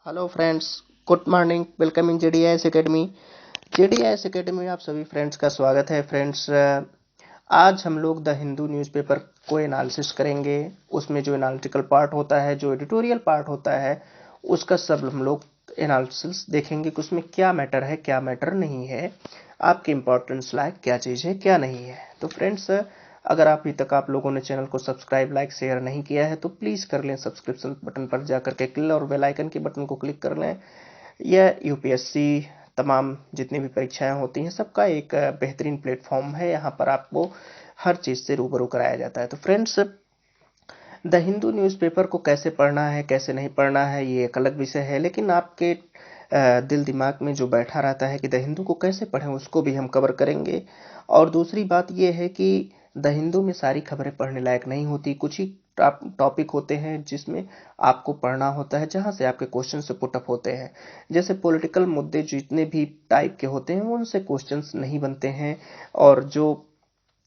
Hello friends, good morning. Welcome in JDS academy. JDS academy में आप सभी friends का स्वागत है। फ्रेंड्स, आज हम लोग द हिंदू न्यूज़पेपर को एनालिसिस करेंगे। उसमें जो एनालिटिकल पार्ट होता है, जो एडिटोरियल पार्ट होता है, उसका सब हम लोग एनालिसिस देखेंगे कि उसमें क्या मैटर है, क्या मैटर नहीं है, आपके इंपॉर्टेंस लायक क्या चीज़ है, क्या नहीं है। तो फ्रेंड्स, अगर अभी तक आप लोगों ने चैनल को सब्सक्राइब, लाइक, शेयर नहीं किया है तो प्लीज़ कर लें। सब्सक्रिप्शन बटन पर जाकर के क्लिक और बेल आइकन के बटन को क्लिक कर लें। यह यूपीएससी तमाम जितनी भी परीक्षाएं होती हैं सबका एक बेहतरीन प्लेटफॉर्म है। यहाँ पर आपको हर चीज़ से रूबरू कराया जाता है। तो फ्रेंड्स, द हिंदू न्यूज़पेपर को कैसे पढ़ना है, कैसे नहीं पढ़ना है, ये एक अलग विषय है। लेकिन आपके दिल दिमाग में जो बैठा रहता है कि द हिंदू को कैसे पढ़ें, उसको भी हम कवर करेंगे। और दूसरी बात ये है कि द हिंदू में सारी खबरें पढ़ने लायक नहीं होती। कुछ ही टॉपिक होते हैं जिसमें आपको पढ़ना होता है, जहां से आपके क्वेश्चन से पुटअप होते हैं। जैसे पॉलिटिकल मुद्दे जितने भी टाइप के होते हैं उनसे क्वेश्चंस नहीं बनते हैं, और जो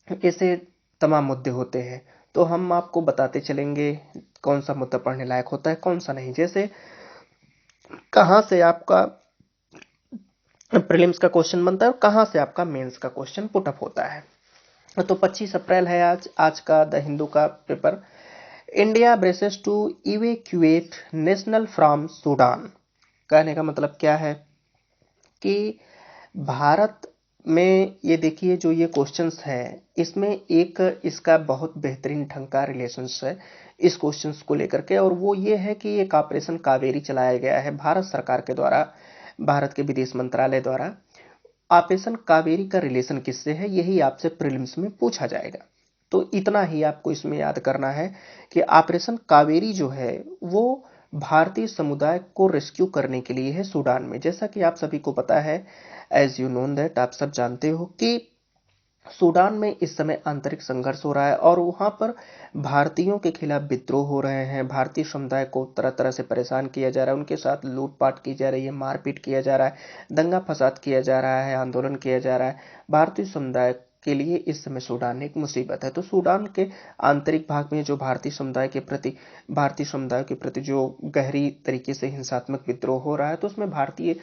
ऐसे तमाम मुद्दे होते हैं तो हम आपको बताते चलेंगे कौन सा मुद्दा पढ़ने लायक होता है, कौन सा नहीं। जैसे कहाँ से आपका प्रीलिम्स का क्वेश्चन बनता है और कहाँ से आपका मेंस का क्वेश्चन पुटअप होता है। तो 25 अप्रैल है आज का द हिंदू का paper. India braces to evacuate national from Sudan. कहने का मतलब क्या है कि भारत में ये देखिए, जो ये क्वेश्चंस है इसमें एक इसका बहुत बेहतरीन ढंग का रिलेशंस है इस क्वेश्चंस को लेकर के। और वो ये है कि एक ऑपरेशन कावेरी चलाया गया है भारत सरकार के द्वारा, भारत के विदेश मंत्रालय द्वारा। ऑपरेशन कावेरी का रिलेशन किससे है, यही आपसे प्रीलिम्स में पूछा जाएगा। तो इतना ही आपको इसमें याद करना है कि ऑपरेशन कावेरी जो है वो भारतीय समुदाय को रेस्क्यू करने के लिए है सूडान में। जैसा कि आप सभी को पता है, एज यू नोन दैट, आप सब जानते हो कि सूडान में इस समय आंतरिक संघर्ष हो रहा है और वहां पर भारतीयों के खिलाफ विद्रोह हो रहे हैं। भारतीय समुदाय को तरह तरह से परेशान किया जा रहा है, उनके साथ लूटपाट की जा रही है, मारपीट किया जा रहा है, दंगा फसाद किया जा रहा है, आंदोलन किया जा रहा है। भारतीय समुदाय के लिए इस समय सूडान एक मुसीबत है। तो सूडान के आंतरिक भाग में जो भारतीय समुदाय के प्रति जो गहरी तरीके से हिंसात्मक विद्रोह हो रहा है, तो उसमें भारतीय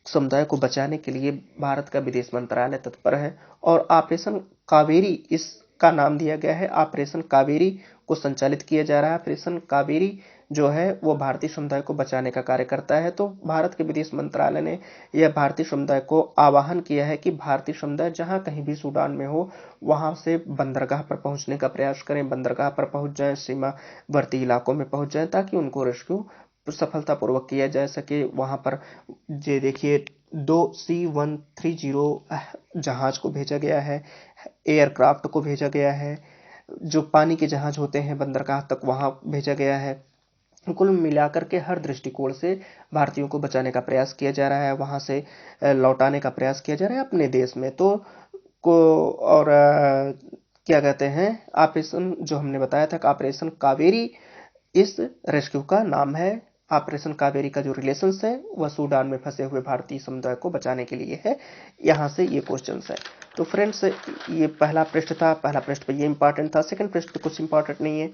समुदाय को बचाने के लिए भारत का विदेश मंत्रालय तत्पर है। और ऑपरेशन कावेरी इसका नाम दिया गया है, ऑपरेशन कावेरी को संचालित किया जा रहा है। ऑपरेशन कावेरी जो है वो भारतीय समुदाय को बचाने का कार्य करता है। तो भारत के विदेश मंत्रालय ने यह भारतीय समुदाय को आह्वान किया है कि भारतीय समुदाय जहां कहीं भी सूडान में हो वहां से बंदरगाह पर पहुंचने का प्रयास करें, बंदरगाह पर पहुंच जाएं, सीमावर्ती इलाकों में पहुंच जाएं, ताकि उनको रेस्क्यू सफलतापूर्वक किया जा सके। वहां पर ये देखिए, 2C-130 जहाज को भेजा गया है, एयरक्राफ्ट को भेजा गया है, जो पानी के जहाज होते हैं बंदरगाह तक वहां भेजा गया है। कुल मिलाकर के हर दृष्टिकोण से भारतीयों को बचाने का प्रयास किया जा रहा है, वहां से लौटाने का प्रयास किया जा रहा है अपने देश में। तो को और क्या कहते हैं, ऑपरेशन जो हमने बताया था, ऑपरेशन कावेरी इस रेस्क्यू का नाम है। ऑपरेशन कावेरी का जो रिलेशन है वह सूडान में फंसे हुए भारतीय समुदाय को बचाने के लिए है। यहाँ से ये क्वेश्चन है। तो फ्रेंड्स, ये पहला पृष्ठ था, पहला पृष्ठ पे ये इंपॉर्टेंट था, सेकंड पृष्ठ पे कुछ इंपॉर्टेंट नहीं है।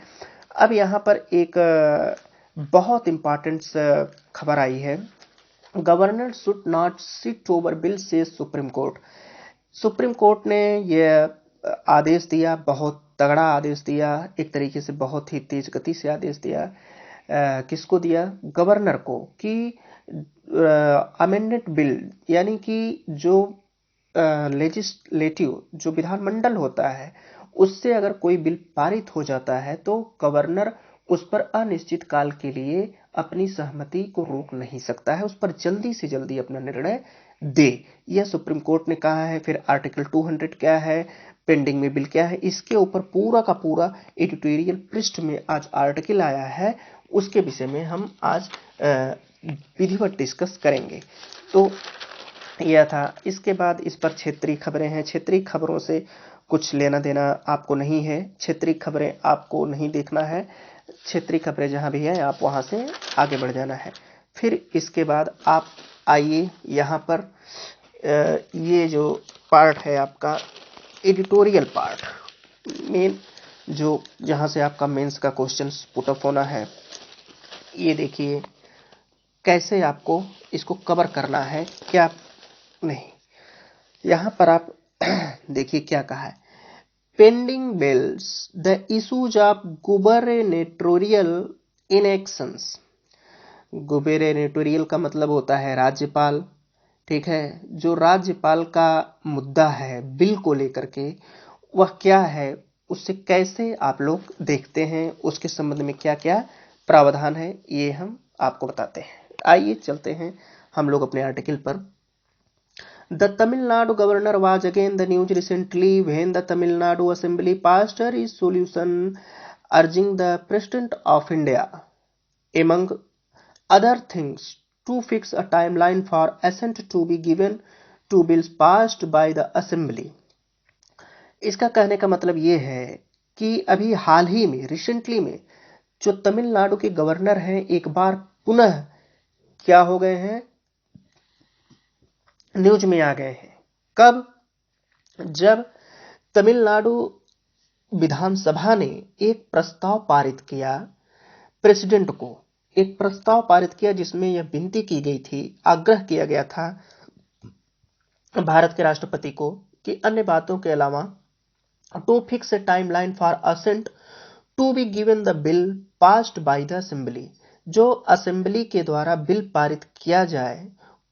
अब यहाँ पर एक बहुत इंपॉर्टेंट खबर आई है। Governor should not sit over bill से सुप्रीम कोर्ट। सुप्रीम कोर्ट ने यह आदेश दिया, बहुत तगड़ा आदेश दिया, एक तरीके से बहुत ही तेज गति से आदेश दिया। किसको दिया? गवर्नर को, कि अमेंडेड बिल, यानी कि जो लेजिस्लेटिव जो विधानमंडल होता है उससे अगर कोई बिल पारित हो जाता है तो गवर्नर उस पर अनिश्चित काल के लिए अपनी सहमति को रोक नहीं सकता है, उस पर जल्दी से जल्दी अपना निर्णय दे। यह सुप्रीम कोर्ट ने कहा है। फिर आर्टिकल 200 क्या है, पेंडिंग में बिल क्या है, इसके ऊपर पूरा का पूरा एडिटोरियल पृष्ठ में आज आर्टिकल आया है। उसके विषय में हम आज विधिवत डिस्कस करेंगे। तो यह था। इसके बाद इस पर क्षेत्रीय खबरें हैं। क्षेत्रीय खबरों से कुछ लेना देना आपको नहीं है, क्षेत्रीय खबरें आपको नहीं देखना है। क्षेत्रीय खबरें जहां भी हैं आप वहां से आगे बढ़ जाना है। फिर इसके बाद आप आइए यहाँ पर, ये जो पार्ट है आपका एडिटोरियल पार्ट, मेन जो जहां से आपका मेंस का क्वेश्चन पुट अप होना है। ये देखिए, कैसे आपको इसको कवर करना है, क्या नहीं। यहां पर आप देखिए क्या कहा है, pending bills the issues of gubernatorial inactions. Gubernatorial का मतलब होता है राज्यपाल, ठीक है। जो राज्यपाल का मुद्दा है बिल को लेकर के, वह क्या है, उससे कैसे आप लोग देखते हैं, उसके संबंध में क्या क्या प्रावधान है, ये हम आपको बताते हैं। आइए चलते हैं हम लोग अपने आर्टिकल पर। The Tamil Nadu governor was again the news recently when the Tamil Nadu Assembly passed a resolution urging the President of India, among other things, to fix a timeline for assent to be given to bills passed by the Assembly। इसका कहने का मतलब ये है कि अभी हाल ही में, recently में, जो तमिलनाडु के गवर्नर हैं एक बार पुनः क्या हो गए हैं, न्यूज में आ गए हैं। कब? जब तमिलनाडु विधानसभा ने एक प्रस्ताव पारित किया, प्रेसिडेंट को एक प्रस्ताव पारित किया जिसमें यह विनती की गई थी, आग्रह किया गया था भारत के राष्ट्रपति को कि अन्य बातों के अलावा to fix a timeline for assent to be given the bill passed by the assembly. जो असेंबली के द्वारा बिल पारित किया जाए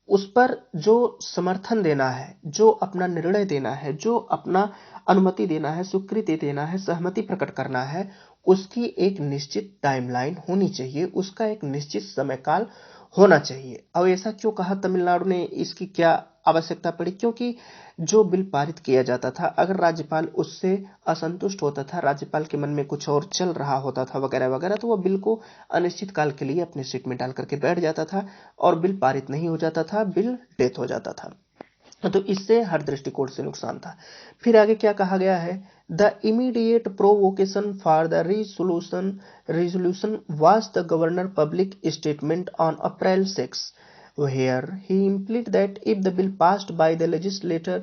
उस पर जो समर्थन देना है, जो अपना निर्णय देना है, जो अपना अनुमति देना है, स्वीकृति देना है, सहमति प्रकट करना है, उसकी एक निश्चित टाइमलाइन होनी चाहिए, उसका एक निश्चित समय काल होना चाहिए। अब ऐसा क्यों कहा तमिलनाडु ने, इसकी क्या आवश्यकता पड़ी? क्योंकि जो बिल पारित किया जाता था, अगर राज्यपाल उससे असंतुष्ट होता था, राज्यपाल के मन में कुछ और चल रहा होता था वगैरह वगैरह, तो वह बिल को अनिश्चित काल के लिए अपने सीट में डाल करके बैठ जाता था और बिल पारित नहीं हो जाता था, बिल डेथ हो जाता था। तो इससे हर दृष्टिकोण से नुकसान था। फिर आगे क्या कहा गया है, the immediate provocation for the resolution was the governor public statement on April 6 where he implied that if the bill passed by the legislature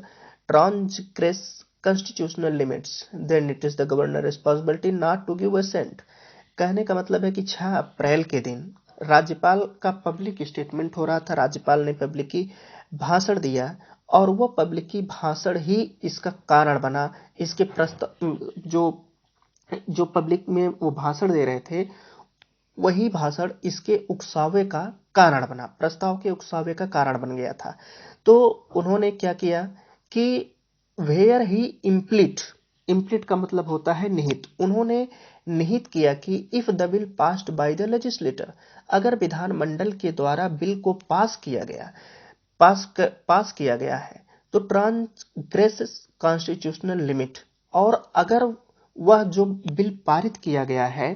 transgress constitutional limits, then it is the governor's responsibility not to give assent। कहने का मतलब है कि 6 अप्रैल के दिन राज्यपाल का public statement हो रहा था, राज्यपाल ने पब्लिकी भाषण दिया और वो पब्लिकी भाषण ही इसका कारण बना। इसके प्रस्ताव जो पब्लिक में वो भाषण दे रहे थे, वही भाषण इसके उकसावे का कारण बना, प्रस्ताव के उकसावे का कारण बन गया था। तो उन्होंने क्या किया कि वेयर ही इम्प्लिट का मतलब होता है निहित, उन्होंने निहित किया कि if the bill passed by the legislator, अगर विधानमंडल के द्वारा बिल को पास किया गया है तो ट्रांसग्रेस कॉन्स्टिट्यूशनल लिमिट, और अगर वह जो बिल पारित किया गया है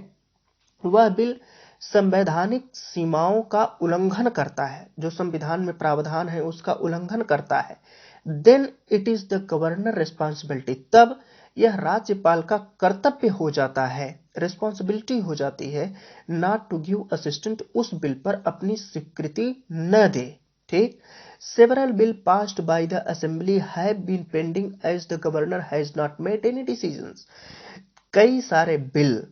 वह बिल संवैधानिक सीमाओं का उल्लंघन करता है, जो संविधान में प्रावधान है उसका उल्लंघन करता है, then it is the governor responsibility, तब यह राज्यपाल का कर्तव्य हो जाता है, रिस्पॉन्सिबिलिटी हो जाती है, नॉट टू गिव असिस्टेंट, उस बिल पर अपनी स्वीकृति न दे। ठीक, several bill passed by the assembly have been pending as the governor has not made any decisions. कई सारे बिल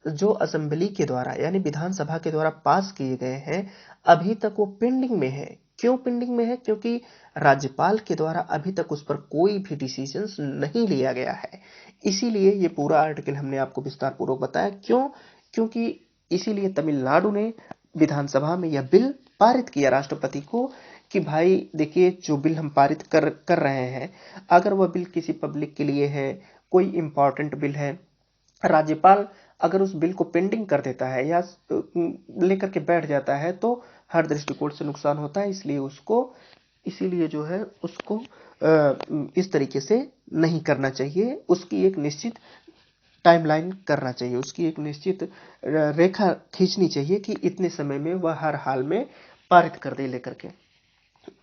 जो असेंबली के द्वारा यानी विधानसभा के द्वारा पास किए गए हैं, अभी तक वो पेंडिंग में है। क्यों पेंडिंग में है? क्योंकि राज्यपाल के द्वारा अभी तक उस पर कोई भी डिसीजंस नहीं लिया गया है। इसीलिए ये पूरा आर्टिकल हमने आपको विस्तार पूर्वक बताया। क्यों? क्योंकि इसीलिए तमिलनाडु ने विधानसभा में यह बिल पारित किया राष्ट्रपति को कि भाई देखिए, जो बिल हम पारित कर रहे हैं, अगर वह बिल किसी पब्लिक के लिए है, कोई इंपॉर्टेंट बिल है, राज्यपाल अगर उस बिल को पेंडिंग कर देता है या लेकर के बैठ जाता है तो हर दृष्टिकोण से नुकसान होता है। इसीलिए जो है उसको इस तरीके से नहीं करना चाहिए, उसकी एक निश्चित टाइमलाइन करना चाहिए, उसकी एक निश्चित रेखा खींचनी चाहिए कि इतने समय में वह हर हाल में पारित कर दे लेकर के।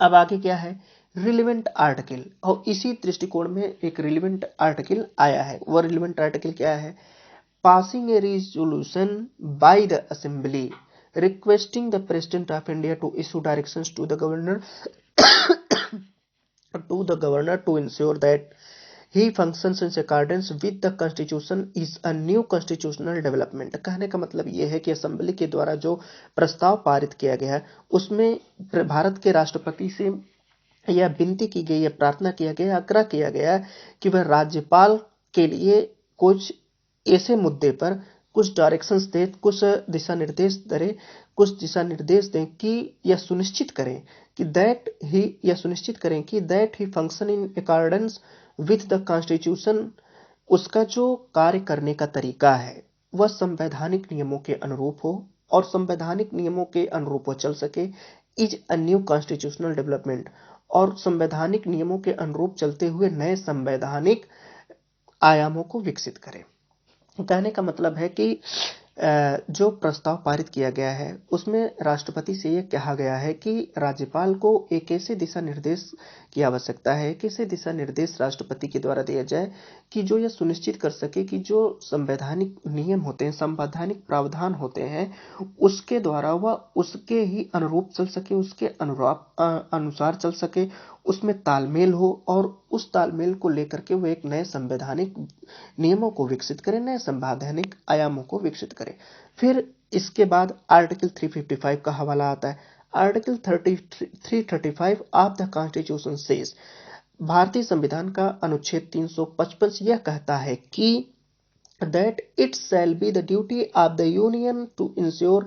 अब आगे क्या है, रिलेवेंट आर्टिकल, और इसी दृष्टिकोण में एक रिलेवेंट आर्टिकल आया है। वह रिलेवेंट आर्टिकल क्या है, passing a resolution by the assembly requesting the president of India to issue directions to the governor to ensure that he functions in accordance with the constitution is a new constitutional development. कहने का मतलब ये है कि assembly के द्वारा जो प्रस्ताव पारित किया गया है उसमें भारत के राष्ट्रपति से यह विनती की गई है, प्रार्थना किया गया, आग्रह किया गया कि वह राज्यपाल के लिए कुछ ऐसे मुद्दे पर कुछ डायरेक्शंस दे, कुछ दिशा निर्देश दें कि यह सुनिश्चित करें कि that he function in accordance with the constitution, उसका जो कार्य करने का तरीका है वह संवैधानिक नियमों के अनुरूप हो और संवैधानिक नियमों के अनुरूप वो चल सके। Is a new constitutional development, और संवैधानिक नियमों के अनुरूप चलते हुए नए संवैधानिक आयामों को विकसित करें। कहने का मतलब है कि जो प्रस्ताव पारित किया गया है उसमें राष्ट्रपति से यह कहा गया है कि राज्यपाल को एक ऐसे दिशा निर्देश की आवश्यकता है, एक ऐसे दिशा निर्देश राष्ट्रपति के द्वारा दिया जाए कि जो यह सुनिश्चित कर सके कि जो संवैधानिक नियम होते हैं, संवैधानिक प्रावधान होते हैं, उसके द्वारा वह उसके ही अनुरूप चल सके, उसके अनुसार चल सके, उसमें तालमेल हो और उस तालमेल को लेकर के वो एक नए संवैधानिक नियमों को विकसित करें, नए संवैधानिक आयामों को विकसित करें। फिर इसके बाद आर्टिकल 355 का हवाला आता है। Article 335 of the constitution says, भारतीय संविधान का अनुच्छेद 355 यह कहता है कि that it shall be the duty of the union to ensure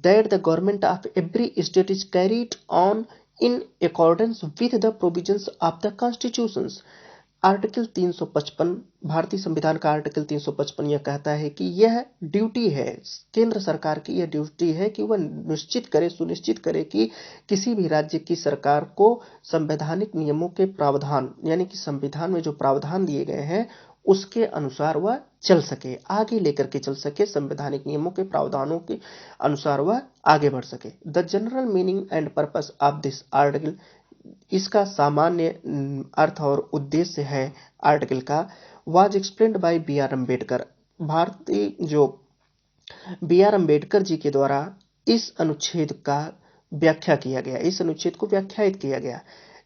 that the government of every state is carried on in accordance with the provisions of the constitutions। Article 355, भारतीय संविधान का आर्टिकल 355 यह कहता है कि यह ड्यूटी है, केंद्र सरकार की यह ड्यूटी है कि वह सुनिश्चित करे कि किसी भी राज्य की सरकार को संवैधानिक नियमों के प्रावधान, यानी कि संविधान में जो प्रावधान दिए गए हैं उसके अनुसार वह चल सके, आगे लेकर के चल सके, संवैधानिक नियमों के प्रावधानों के अनुसार वह आगे बढ़ सके। The general meaning and purpose of this article, इसका सामान्य अर्थ और उद्देश्य है आर्टिकल का, was explained by B R Ambedkar. भारतीय जो बी आर अम्बेडकर जी के द्वारा इस अनुच्छेद का व्याख्या किया गया, इस अनुच्छेद को व्याख्यायित किया गया।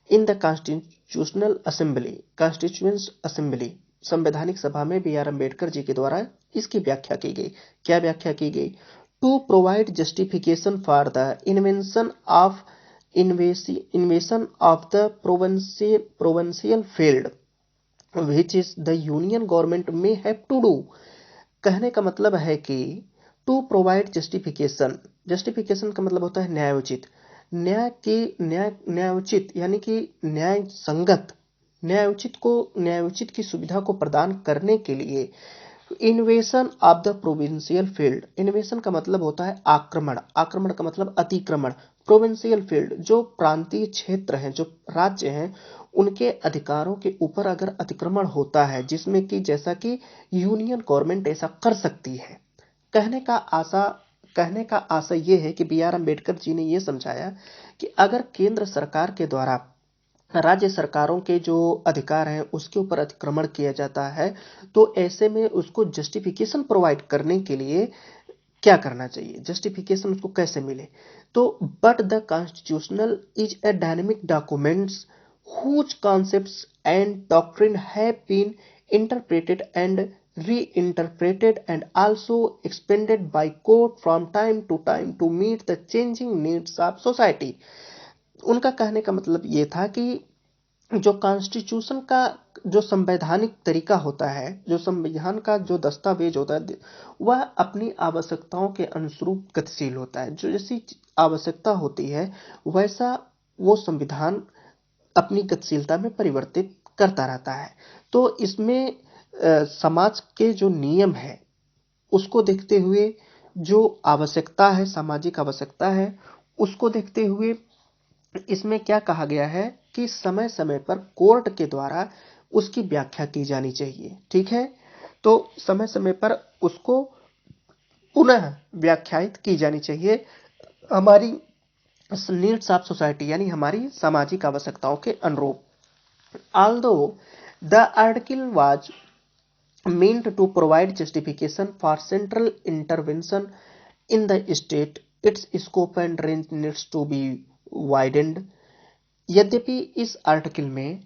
In the constitutional assembly, constituent assembly, संवैधानिक सभा में बी आर अम्बेडकर जी के द्वारा इसकी व्याख्या की गई। क्या व्याख्या की गई? To provide justification for the invasion of the provincial field which is the union government may have to do। कहने का मतलब है कि टू प्रोवाइड जस्टिफिकेशन का मतलब होता है न्यायोचित, न्यायोचित यानी कि न्याय संगत, न्यायोचित की सुविधा को प्रदान करने के लिए इन्वेशन ऑफ द प्रोविंशियल फील्ड, इन्वेशन का मतलब होता है आक्रमण, आक्रमण का मतलब अतिक्रमण, प्रोविंशियल फील्ड जो प्रांतीय क्षेत्र हैं, जो राज्य हैं, उनके अधिकारों के ऊपर अगर अतिक्रमण होता है जिसमें कि जैसा कि यूनियन गवर्नमेंट ऐसा कर सकती है। कहने का आशय ये है कि बी आर अम्बेडकर जी ने ये समझाया कि अगर केंद्र सरकार के द्वारा राज्य सरकारों के जो अधिकार हैं उसके ऊपर अतिक्रमण किया जाता है तो ऐसे में उसको जस्टिफिकेशन प्रोवाइड करने के लिए क्या करना चाहिए, जस्टिफिकेशन उसको कैसे मिले। तो but the constitutional is a dynamic documents whose concepts and doctrine have been interpreted and reinterpreted and also expanded by court from time to time to meet the changing needs of society। उनका कहने का मतलब ये था कि जो constitution का जो संवैधानिक तरीका होता है, जो संविधान का जो दस्तावेज होता है, वह अपनी आवश्यकताओं के अनुरूप गतिशील होता है। जो जैसी आवश्यकता होती है वैसा वो संविधान अपनी गतिशीलता में परिवर्तित करता रहता है। तो इसमें समाज के जो नियम है उसको देखते हुए, जो आवश्यकता है, सामाजिक आवश्यकता है, उसको देखते हुए इसमें क्या कहा गया है कि समय समय पर कोर्ट के द्वारा उसकी व्याख्या की जानी चाहिए। ठीक है, तो समय समय पर उसको पुनः व्याख्यायित की जानी चाहिए हमारी नीड्स ऑफ सोसाइटी, यानी हमारी सामाजिक आवश्यकताओं के अनुरूप। Although the article was meant to provide justification for central intervention in the state, its scope and range needs to be widened। यद्यपि इस आर्टिकल में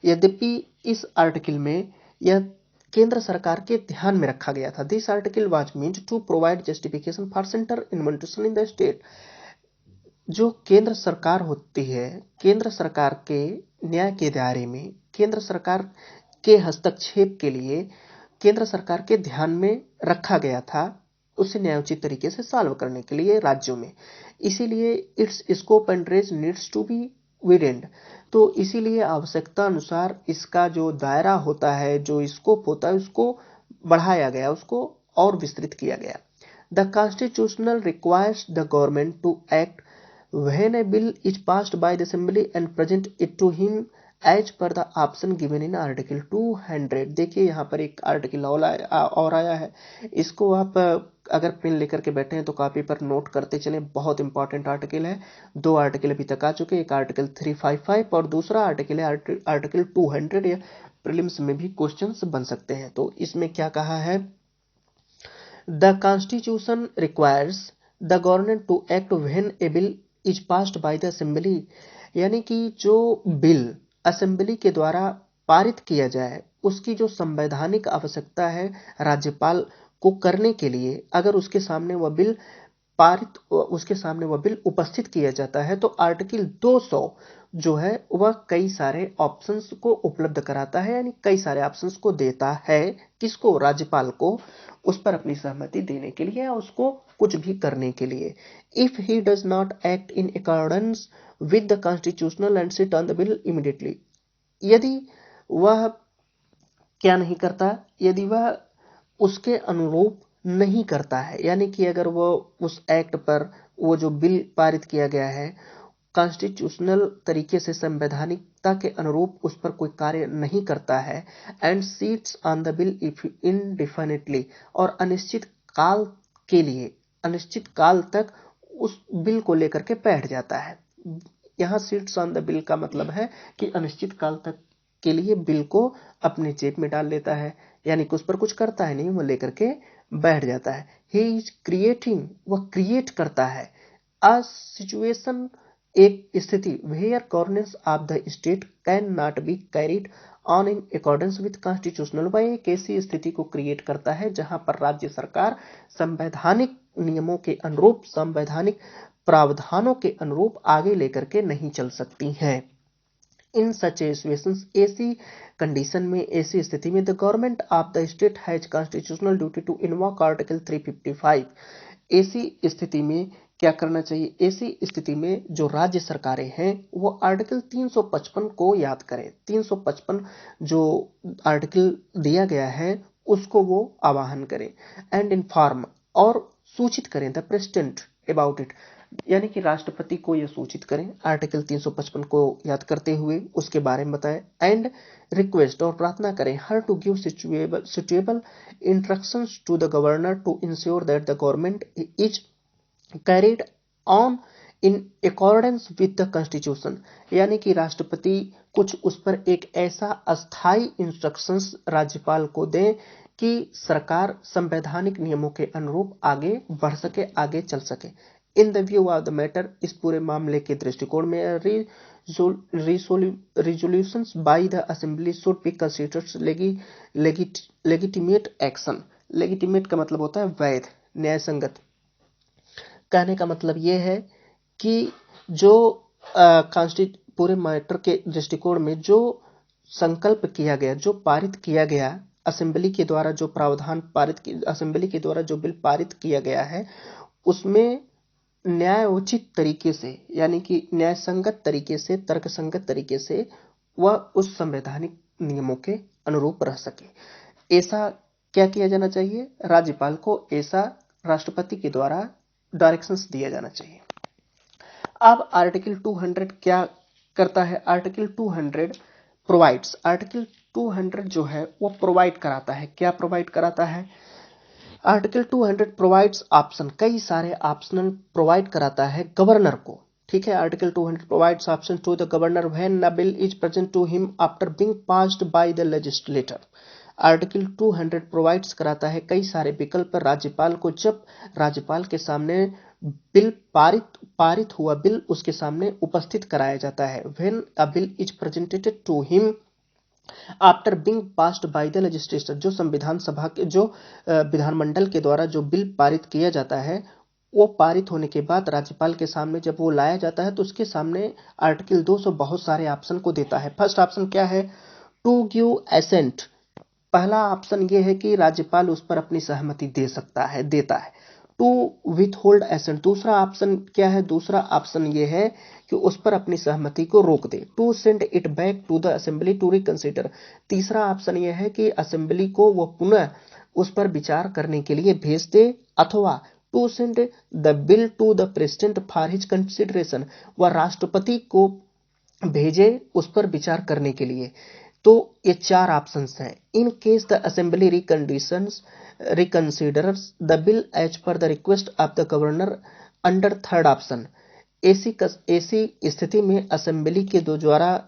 यद्यपि इस आर्टिकल में यह केंद्र सरकार के ध्यान में रखा गया था। This article was meant to provide justification for centre intervention in the state. जो केंद्र सरकार होती है, केंद्र सरकार के न्याय के दायरे में केंद्र सरकार के हस्तक्षेप के लिए केंद्र सरकार के ध्यान में रखा गया था, उसे न्यायोचित तरीके से सॉल्व करने के लिए राज्यों में। इसीलिए its scope and range needs to be widened. तो इसीलिए आवश्यकता अनुसार इसका जो दायरा होता है, जो स्कोप होता है, उसको बढ़ाया गया, उसको और विस्तृत किया गया। The constitutional requires the government to act when a bill is passed by the assembly and present it to him as per the option given in article 200। देखिए यहाँ पर एक आर्टिकल और आया है, इसको आप अगर पेन लेकर के बैठे हैं तो कॉपी पर नोट करते चलें, बहुत इंपॉर्टेंट आर्टिकल है। दो आर्टिकल अभी तक आ चुके हैं, एक आर्टिकल 355 और दूसरा आर्टिकल है आर्टिकल 200। या प्रीलिम्स में भी क्वेश्चंस बन सकते हैं। तो इसमें क्या कहा है, the constitution requires the government to act when a bill is passed by the assembly. यानी कि जो बिल असेंबली के द्वारा पारित किया जाए, उसकी जो संवैधानिक आवश्यकता है राज्यपाल को करने के लिए, अगर उसके सामने वह बिल उपस्थित किया जाता है, तो आर्टिकल 200 जो है वह कई सारे ऑप्शंस को उपलब्ध कराता है, यानी कई सारे ऑप्शंस को देता है। किसको? राज्यपाल को, उस पर अपनी सहमति देने के लिए या उसको कुछ भी करने के लिए। If he does not act in accordance with the constitutional and sit on the bill immediately. यदि वह क्या नहीं करता, यदि वह उसके अनुरूप नहीं करता है, यानी कि अगर वो उस एक्ट पर, वो जो बिल पारित किया गया है, कॉन्स्टिट्यूशनल तरीके से संवैधानिकता के अनुरूप उस पर कोई कार्य नहीं करता है, and seats on the bill indefinitely, और अनिश्चित काल के लिए, अनिश्चित काल तक उस बिल को लेकर के बैठ जाता है। यहाँ सीट्स ऑन द बिल का मतलब है कि अनिश्चित काल तक के लिए बिल को अपने जेब में डाल लेता है, यानी कि उस पर कुछ करता है नहीं, वो लेकर के बैठ जाता है। ही इज क्रिएटिंग, वह क्रिएट करता है अ सिचुएशन, एक स्थिति, where governance of the state can not be carried on in accordance with constitutional. वह एक ऐसी स्थिति को क्रिएट करता है जहां पर राज्य सरकार संवैधानिक नियमों के अनुरूप, संवैधानिक प्रावधानों के अनुरूप आगे लेकर के नहीं चल सकती हैं। इन सच सिचुएशंस, ऐसी कंडीशन में, ऐसी स्थिति में, the government of the state has constitutional duty to invoke article 355। ऐसी स्थिति में क्या करना चाहिए? ऐसी स्थिति में जो राज्य सरकारें हैं वो आर्टिकल 355 को याद करें। 355 जो आर्टिकल दिया गया है उसको वो आवाहन करें, एंड इन्फॉर्म, और सूचित करें, द प्रेसिडेंट अबाउट इट, यानी कि राष्ट्रपति को यह सूचित करें। आर्टिकल 355 को याद करते हुए उसके बारे में बताएं, एंड रिक्वेस्ट, और प्रार्थना करें, her to give suitable instructions to the governor to ensure that the government is carried on in accordance with the constitution. यानी कि राष्ट्रपति कुछ उस पर एक ऐसा अस्थाई इंस्ट्रक्शंस राज्यपाल को दें कि सरकार संवैधानिक नियमों के अनुरूप आगे बढ़ सके, आगे चल सके। In the view of the matter, इस पूरे मामले के दृष्टिकोण में, resolutions by the assembly should be considered legitimate action। लेगिटिमेट का मतलब होता है वैध, न्यायसंगत। कहने का मतलब यह है कि जो पूरे मैटर के दृष्टिकोण में जो संकल्प किया गया, जो पारित किया गया असेंबली के द्वारा, जो प्रावधान असेंबली के द्वारा जो बिल पारित किया गया है, उसमें न्यायोचित तरीके से, यानी कि न्यायसंगत तरीके से, तर्कसंगत तरीके से वह उस संवैधानिक नियमों के अनुरूप रह सके। ऐसा क्या किया जाना चाहिए? राज्यपाल को ऐसा राष्ट्रपति के द्वारा डायरेक्शंस दिया जाना चाहिए। अब आर्टिकल 200 क्या करता है? आर्टिकल 200 प्रोवाइड्स, आर्टिकल 200 जो है वो प्रोवाइड कराता है। क्या प्रोवाइड कराता है? आर्टिकल 200 प्रोवाइड्स ऑप्शन, कई सारे ऑप्शनल प्रोवाइड कराता है गवर्नर को। ठीक है, article 200 provides option to the governor when a bill is present to him after being passed by the legislator. Article 200 provides कराता है कई सारे विकल्प राज्यपाल को, जब राज्यपाल के सामने बिल पारित हुआ बिल उसके सामने उपस्थित कराया जाता है। When a bill is presented to him after being passed by the legislature, जो संविधान सभा के जो विधानमंडल के द्वारा जो बिल पारित किया जाता है, वो पारित होने के बाद राज्यपाल के सामने जब वो लाया जाता है तो उसके सामने आर्टिकल 200 बहुत सारे ऑप्शन को देता है। फर्स्ट ऑप्शन क्या है? To give assent. पहला ऑप्शन ये है कि राज्यपाल उस पर अपनी सहमति दे सकता है, देता है। To withhold assent. दूसरा ऑप्शन क्या है? दूसरा ऑप्शन ये है कि उस पर अपनी सहमति को रोक दे। To send it back to the assembly to reconsider. तीसरा ऑप्शन ये है कि असेंबली को वो पुनः उस पर विचार करने के लिए भेज दे, अथवा to send the bill to the president for his consideration, वह राष्ट्रपति को भेजे उस पर विचार करने के लिए। तो ये चार ऑप्शंस हैं। In case the assembly reconsiders the bill as per the request of the governor under third option. ऐसी स्थिति में असेंबली के द्वारा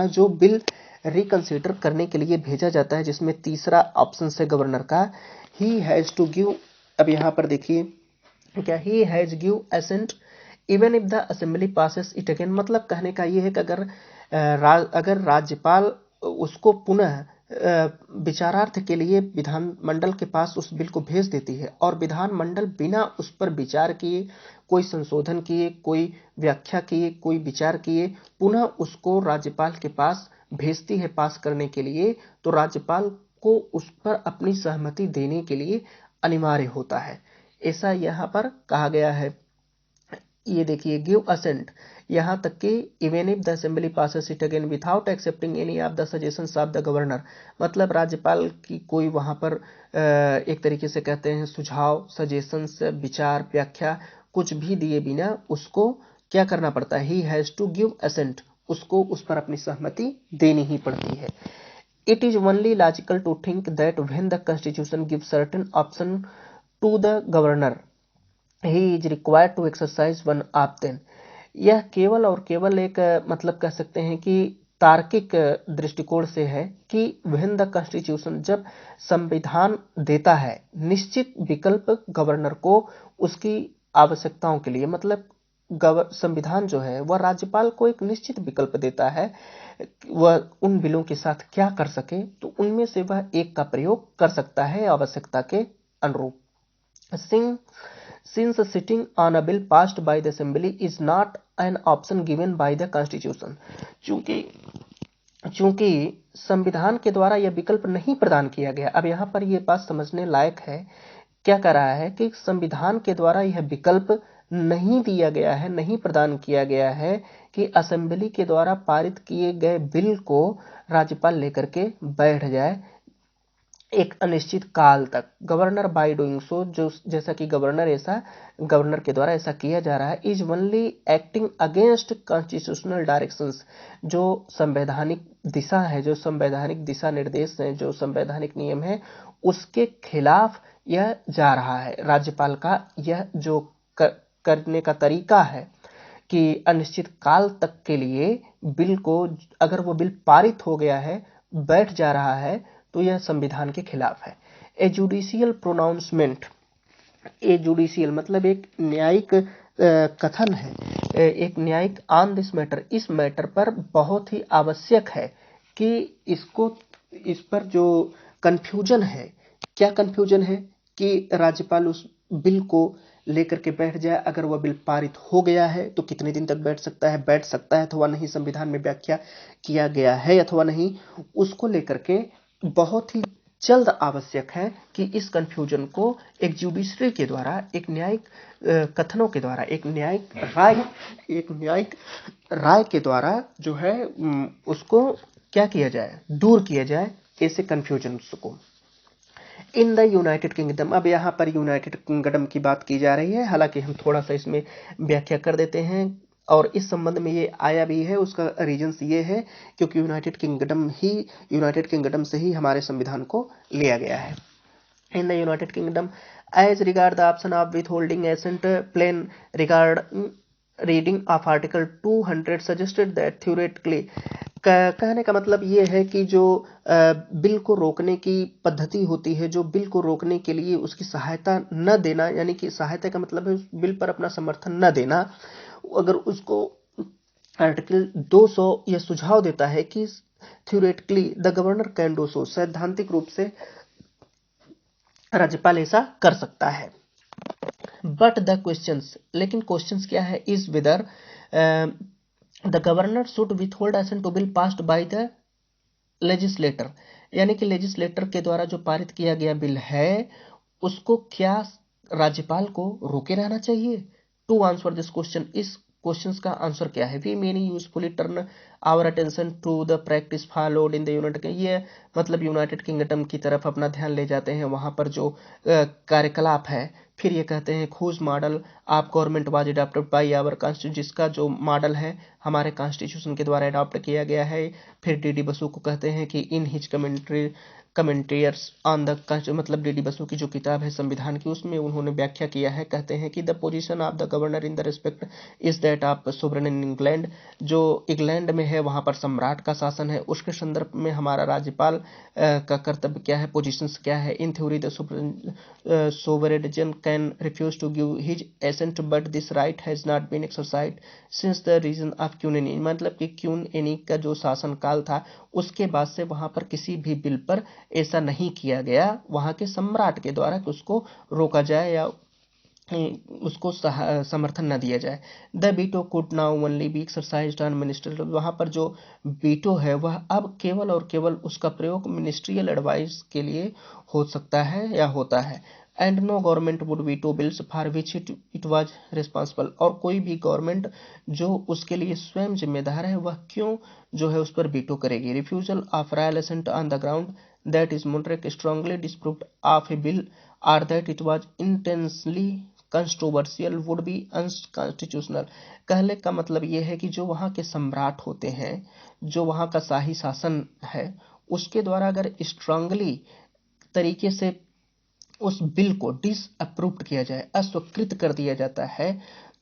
जो बिल रिकंसिडर करने के लिए भेजा जाता है, जिसमें तीसरा ऑप्शन है गवर्नर का, ही हैज टू गिव। अब यहाँ पर देखिए क्या, he has give assent even if the assembly passes it again. मतलब कहने का ये है कि अगर राज्यपाल उसको पुनः विचारार्थ के लिए विधानमंडल के पास उस बिल को भेज देती है और विधानमंडल बिना उस पर विचार किए, कोई संशोधन किए, कोई व्याख्या किए, कोई विचार किए, पुनः उसको राज्यपाल के पास भेजती है पास करने के लिए, तो राज्यपाल को उस पर अपनी सहमति देने के लिए अनिवार्य होता है। ऐसा यहाँ पर कहा गया है। ये देखिए, गिव असेंट, यहाँ तक कि even if the assembly passes it again without accepting any of the suggestions of the governor. मतलब राज्यपाल की कोई वहाँ पर एक तरीके से कहते हैं सुझाव, सजेशंस, विचार, व्याख्या कुछ भी दिए बिना उसको क्या करना पड़ता है? He has to give assent, उसको उस पर अपनी सहमति देनी ही पड़ती है। It is only logical to think that when the constitution give certain option to the governor he is required to exercise one of them. यह केवल और केवल एक मतलब कह सकते हैं कि तार्किक दृष्टिकोण से है कि व्हेन द कॉन्स्टिट्यूशन, जब संविधान देता है निश्चित विकल्प गवर्नर को उसकी आवश्यकताओं के लिए, मतलब संविधान जो है वह राज्यपाल को एक निश्चित विकल्प देता है, वह उन बिलों के साथ क्या कर सके, तो उनमें से वह एक का प्रयोग कर सकता है आवश्यकता के अनुरूप। Since sitting on a bill passed by the assembly is not an option given by the constitution, चूंकि संविधान के द्वारा यह विकल्प नहीं प्रदान किया गया। अब यहाँ पर यह बात समझने लायक है, क्या कर रहा है कि संविधान के द्वारा यह विकल्प नहीं दिया गया है, नहीं प्रदान किया गया है कि असेंबली के द्वारा पारित किए गए बिल को राज्यपाल लेकर के बैठ जाए एक अनिश्चित काल तक। गवर्नर बाय डूइंग सो, जो जैसा कि गवर्नर के द्वारा ऐसा किया जा रहा है, is only acting against constitutional directions, जो संवैधानिक दिशा है, जो संवैधानिक दिशा निर्देश है, जो संवैधानिक नियम है, उसके खिलाफ यह जा रहा है। राज्यपाल का यह जो करने का तरीका है कि अनिश्चित काल तक के लिए बिल को, अगर वो बिल पारित हो गया है, बैठ जा रहा है, तो यह संविधान के खिलाफ है। A judicial pronouncement, a judicial मतलब एक न्यायिक कथन है, एक न्यायिक ऑन दिस मैटर, इस मैटर पर बहुत ही आवश्यक है कि इस पर जो कंफ्यूजन है, क्या कंफ्यूजन है कि राज्यपाल उस बिल को लेकर के बैठ जाए। अगर वह बिल पारित हो गया है तो कितने दिन तक बैठ सकता है अथवा नहीं, संविधान में व्याख्या किया गया है अथवा नहीं, उसको लेकर के बहुत ही जल्द आवश्यक है कि इस कंफ्यूजन को एक जुडिशरी के द्वारा, एक न्यायिक कथनों के द्वारा, एक न्यायिक राय के द्वारा जो है उसको क्या किया जाए, दूर किया जाए ऐसे कंफ्यूजन को। इन द यूनाइटेड किंगडम, अब यहाँ पर यूनाइटेड किंगडम की बात की जा रही है, हालांकि हम थोड़ा सा इसमें व्याख्या कर देते हैं और इस संबंध में ये आया भी है। उसका रीजंस ये है क्योंकि यूनाइटेड किंगडम से ही हमारे संविधान को लिया गया है। In the United Kingdom as regard the option of withholding assent plain regard reading of article 200 suggested that theoretically, कहने का मतलब ये है कि जो बिल को रोकने की पद्धति होती है, जो बिल को रोकने के लिए उसकी सहायता न देना, यानी कि सहायता का मतलब है बिल पर अपना समर्थन न देना, अगर उसको आर्टिकल 200 यह सुझाव देता है कि theoretically the governor can do so, सैद्धांतिक रूप से राज्यपाल ऐसा कर सकता है। बट द क्वेश्चंस, लेकिन क्वेश्चंस क्या है, is whether the governor should withhold assent to bill passed by the legislator, यानी कि लेजिस्लेटर के द्वारा जो पारित किया गया बिल है उसको क्या राज्यपाल को रोके रहना चाहिए। टू आंसर दिस क्वेश्चन, इस क्वेश्चंस का आंसर क्या है। We may usefully turn our attention to the practice followed in the United, ये मतलब यूनाइटेड किंगडम की तरफ अपना ध्यान ले जाते हैं, वहां पर जो कार्यकलाप है। फिर ये कहते हैं whose model of government was adopted by our constitution, जिसका जो मॉडल है हमारे कॉन्स्टिट्यूशन के द्वारा अडॉप्ट किया गया है। फिर डीडी बसु को कहते हैं कि इन हिज कमेंटेयर्स ऑन द, मतलब डीडी बसु की जो किताब है संविधान की, उसमें उन्होंने व्याख्या किया है। कहते हैं कि the position of the governor in the respect is that of sovereign in England, जो इंग्लैंड में है वहां पर सम्राट का शासन है, उसके संदर्भ में हमारा राज्यपाल का कर्तव्य क्या है, पोजीशंस क्या है। In theory the sovereign can refuse to give his assent but this right has not been exercised since the region of Queen Anne, मतलब कि क्यून एनी का जो शासन काल था उसके बाद से वहां पर किसी भी बिल पर ऐसा नहीं किया गया वहां के सम्राट के द्वारा कि उसको रोका जाए या उसको समर्थन न दिया जाए। The veto could now only be exercised on ministerial, वहां पर जो बीटो है वह अब केवल और केवल उसका प्रयोग मिनिस्ट्रियल एडवाइस के लिए हो सकता है या होता है। And no government would veto bills for which it was responsible, और कोई भी गवर्नमेंट जो उसके लिए स्वयं जिम्मेदार है वह क्यों जो है उस पर वीटो करेगी। Refusal of royal assent on the ground that is monarch strongly disapproved of a bill और that it was intensely controversial would be unconstitutional. कहने का मतलब यह है कि जो वहां के सम्राट होते हैं, जो वहां का शाही शासन है, उसके द्वारा अगर स्ट्रांगली तरीके से उस बिल को डिसअप्रूव्ड किया जाए, अस्वीकृत कर दिया जाता है,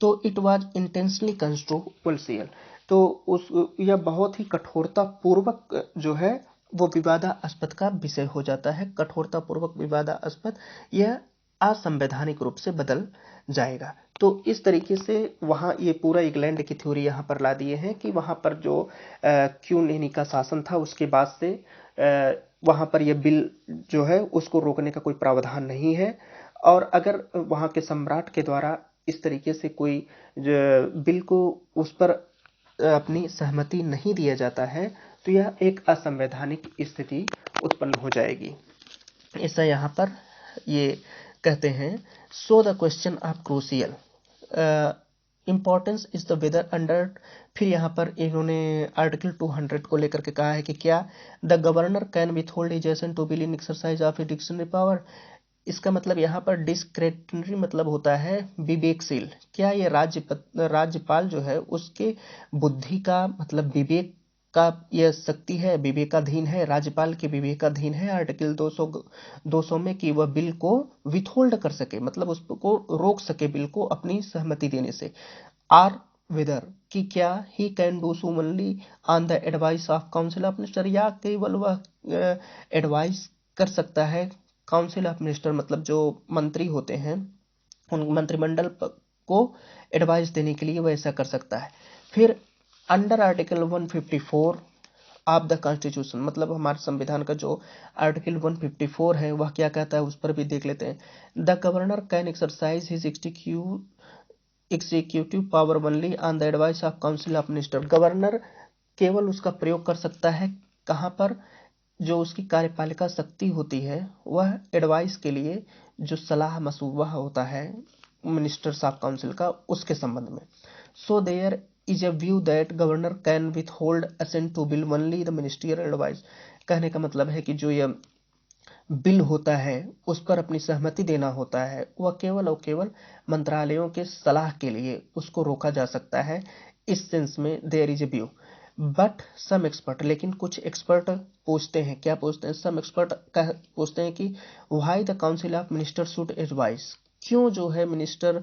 तो इट वाज इंटेंसली कंट्रोवर्शियल, तो उस यह बहुत ही कठोरता पूर्वक जो है वो विवादास्पद का विषय हो जाता है। कठोरता पूर्वक विवादास्पद, यह असंवैधानिक रूप से बदल जाएगा। तो इस तरीके से वहाँ ये पूरा इंग्लैंड की थ्योरी यहाँ पर ला दिए हैं कि वहाँ पर जो क्यून का शासन था उसके बाद से वहाँ पर यह बिल जो है उसको रोकने का कोई प्रावधान नहीं है। और अगर वहाँ के सम्राट के द्वारा इस तरीके से कोई बिल को उस पर अपनी सहमति नहीं दिया जाता है तो यह एक असंवैधानिक स्थिति उत्पन्न हो जाएगी, ऐसा यहाँ पर ये कहते हैं। So the question of crucial importance is the whether under, फिर यहाँ पर इन्होंने आर्टिकल 200 को लेकर के कहा है कि क्या the governor can withhold his assent to bill in exercise of dictionary power. इसका मतलब यहाँ पर डिस्क्रेटनरी मतलब होता है विवेकशील। क्या ये राज्यपाल जो है उसके बुद्धि का मतलब विवेक का यह शक्ति है, विवेकाधीन है, राज्यपाल के विवेकाधीन है आर्टिकल 200 में कि वह बिल को विथहोल्ड कर सके, मतलब उसको रोक सके बिल को अपनी सहमति देने से। आर वेदर कि क्या he can do so only on the advice of council of minister, या केवल वह एडवाइस कर सकता है काउंसिल ऑफ मिनिस्टर, मतलब जो मंत्री होते हैं उन मंत्रिमंडल को एडवाइस देने के लिए वह ऐसा कर सकता है। फिर under article 154 of the constitution, मतलब हमारे संविधान का जो आर्टिकल 154 है वह क्या कहता है उस पर भी देख लेते हैं। The governor can exercise his executive power only on the advice of council of minister, governor केवल उसका प्रयोग कर सकता है कहाँ पर, जो उसकी कार्यपालिका शक्ति होती है वह एडवाइस के लिए जो सलाह मशवरा होता है मिनिस्टर्स ऑफ काउंसिल का उसके संबंध में। So there is a view that governor can withhold assent to bill only the ministerial advice, कहने का मतलब है कि जो यह बिल होता है उस पर अपनी सहमति देना होता है वह केवल और केवल मंत्रालयों के सलाह के लिए उसको रोका जा सकता है। इस सेंस में there is a view but some expert, लेकिन कुछ एक्सपर्ट पूछते हैं, क्या पूछते हैं, सम एक्सपर्ट पूछते हैं कि why the council of minister should advice, क्यों जो है मिनिस्टर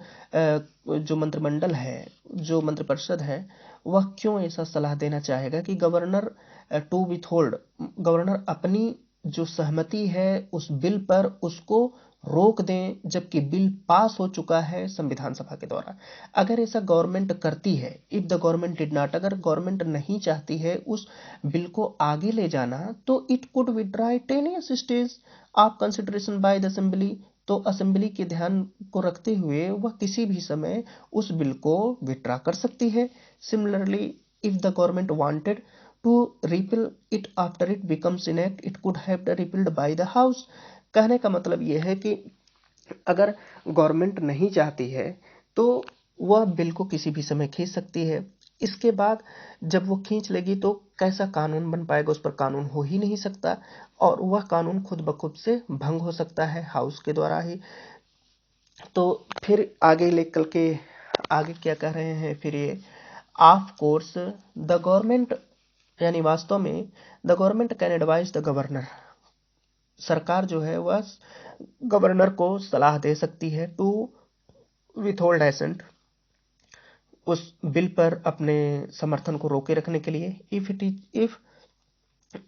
जो मंत्रिमंडल है, जो मंत्रिपरिषद है, वह क्यों ऐसा सलाह देना चाहेगा कि गवर्नर टू विथहोल्ड, गवर्नर अपनी जो सहमति है उस बिल पर उसको रोक दें जबकि बिल पास हो चुका है संविधान सभा के द्वारा। अगर ऐसा गवर्नमेंट करती है, if the government did not, अगर गवर्नमेंट नहीं चाहती है उस बिल को आगे ले जाना, तो it could withdraw at any stage of consideration bye the assembly, तो असेंबली के ध्यान को रखते हुए वह किसी भी समय उस बिल को विड्रॉ कर सकती है। Similarly if the government wanted to repeal it after it becomes inact, it could have the repealed by the house। कहने का मतलब यह है कि अगर गवर्नमेंट नहीं चाहती है तो वह बिल को किसी भी समय खींच सकती है। इसके बाद जब वो खींच लेगी तो कैसा कानून बन पाएगा, उस पर कानून हो ही नहीं सकता, और वह कानून खुद ब खुद से भंग हो सकता है हाउस के द्वारा ही। तो फिर आगे लेकर के आगे क्या कह रहे हैं फिर ये, ऑफ कोर्स द गवर्नमेंट, यानी वास्तव में the government can advise the governor, सरकार जो है वह गवर्नर को सलाह दे सकती है टू विथहोल्ड एसेंट, उस बिल पर अपने समर्थन को रोके रखने के लिए। If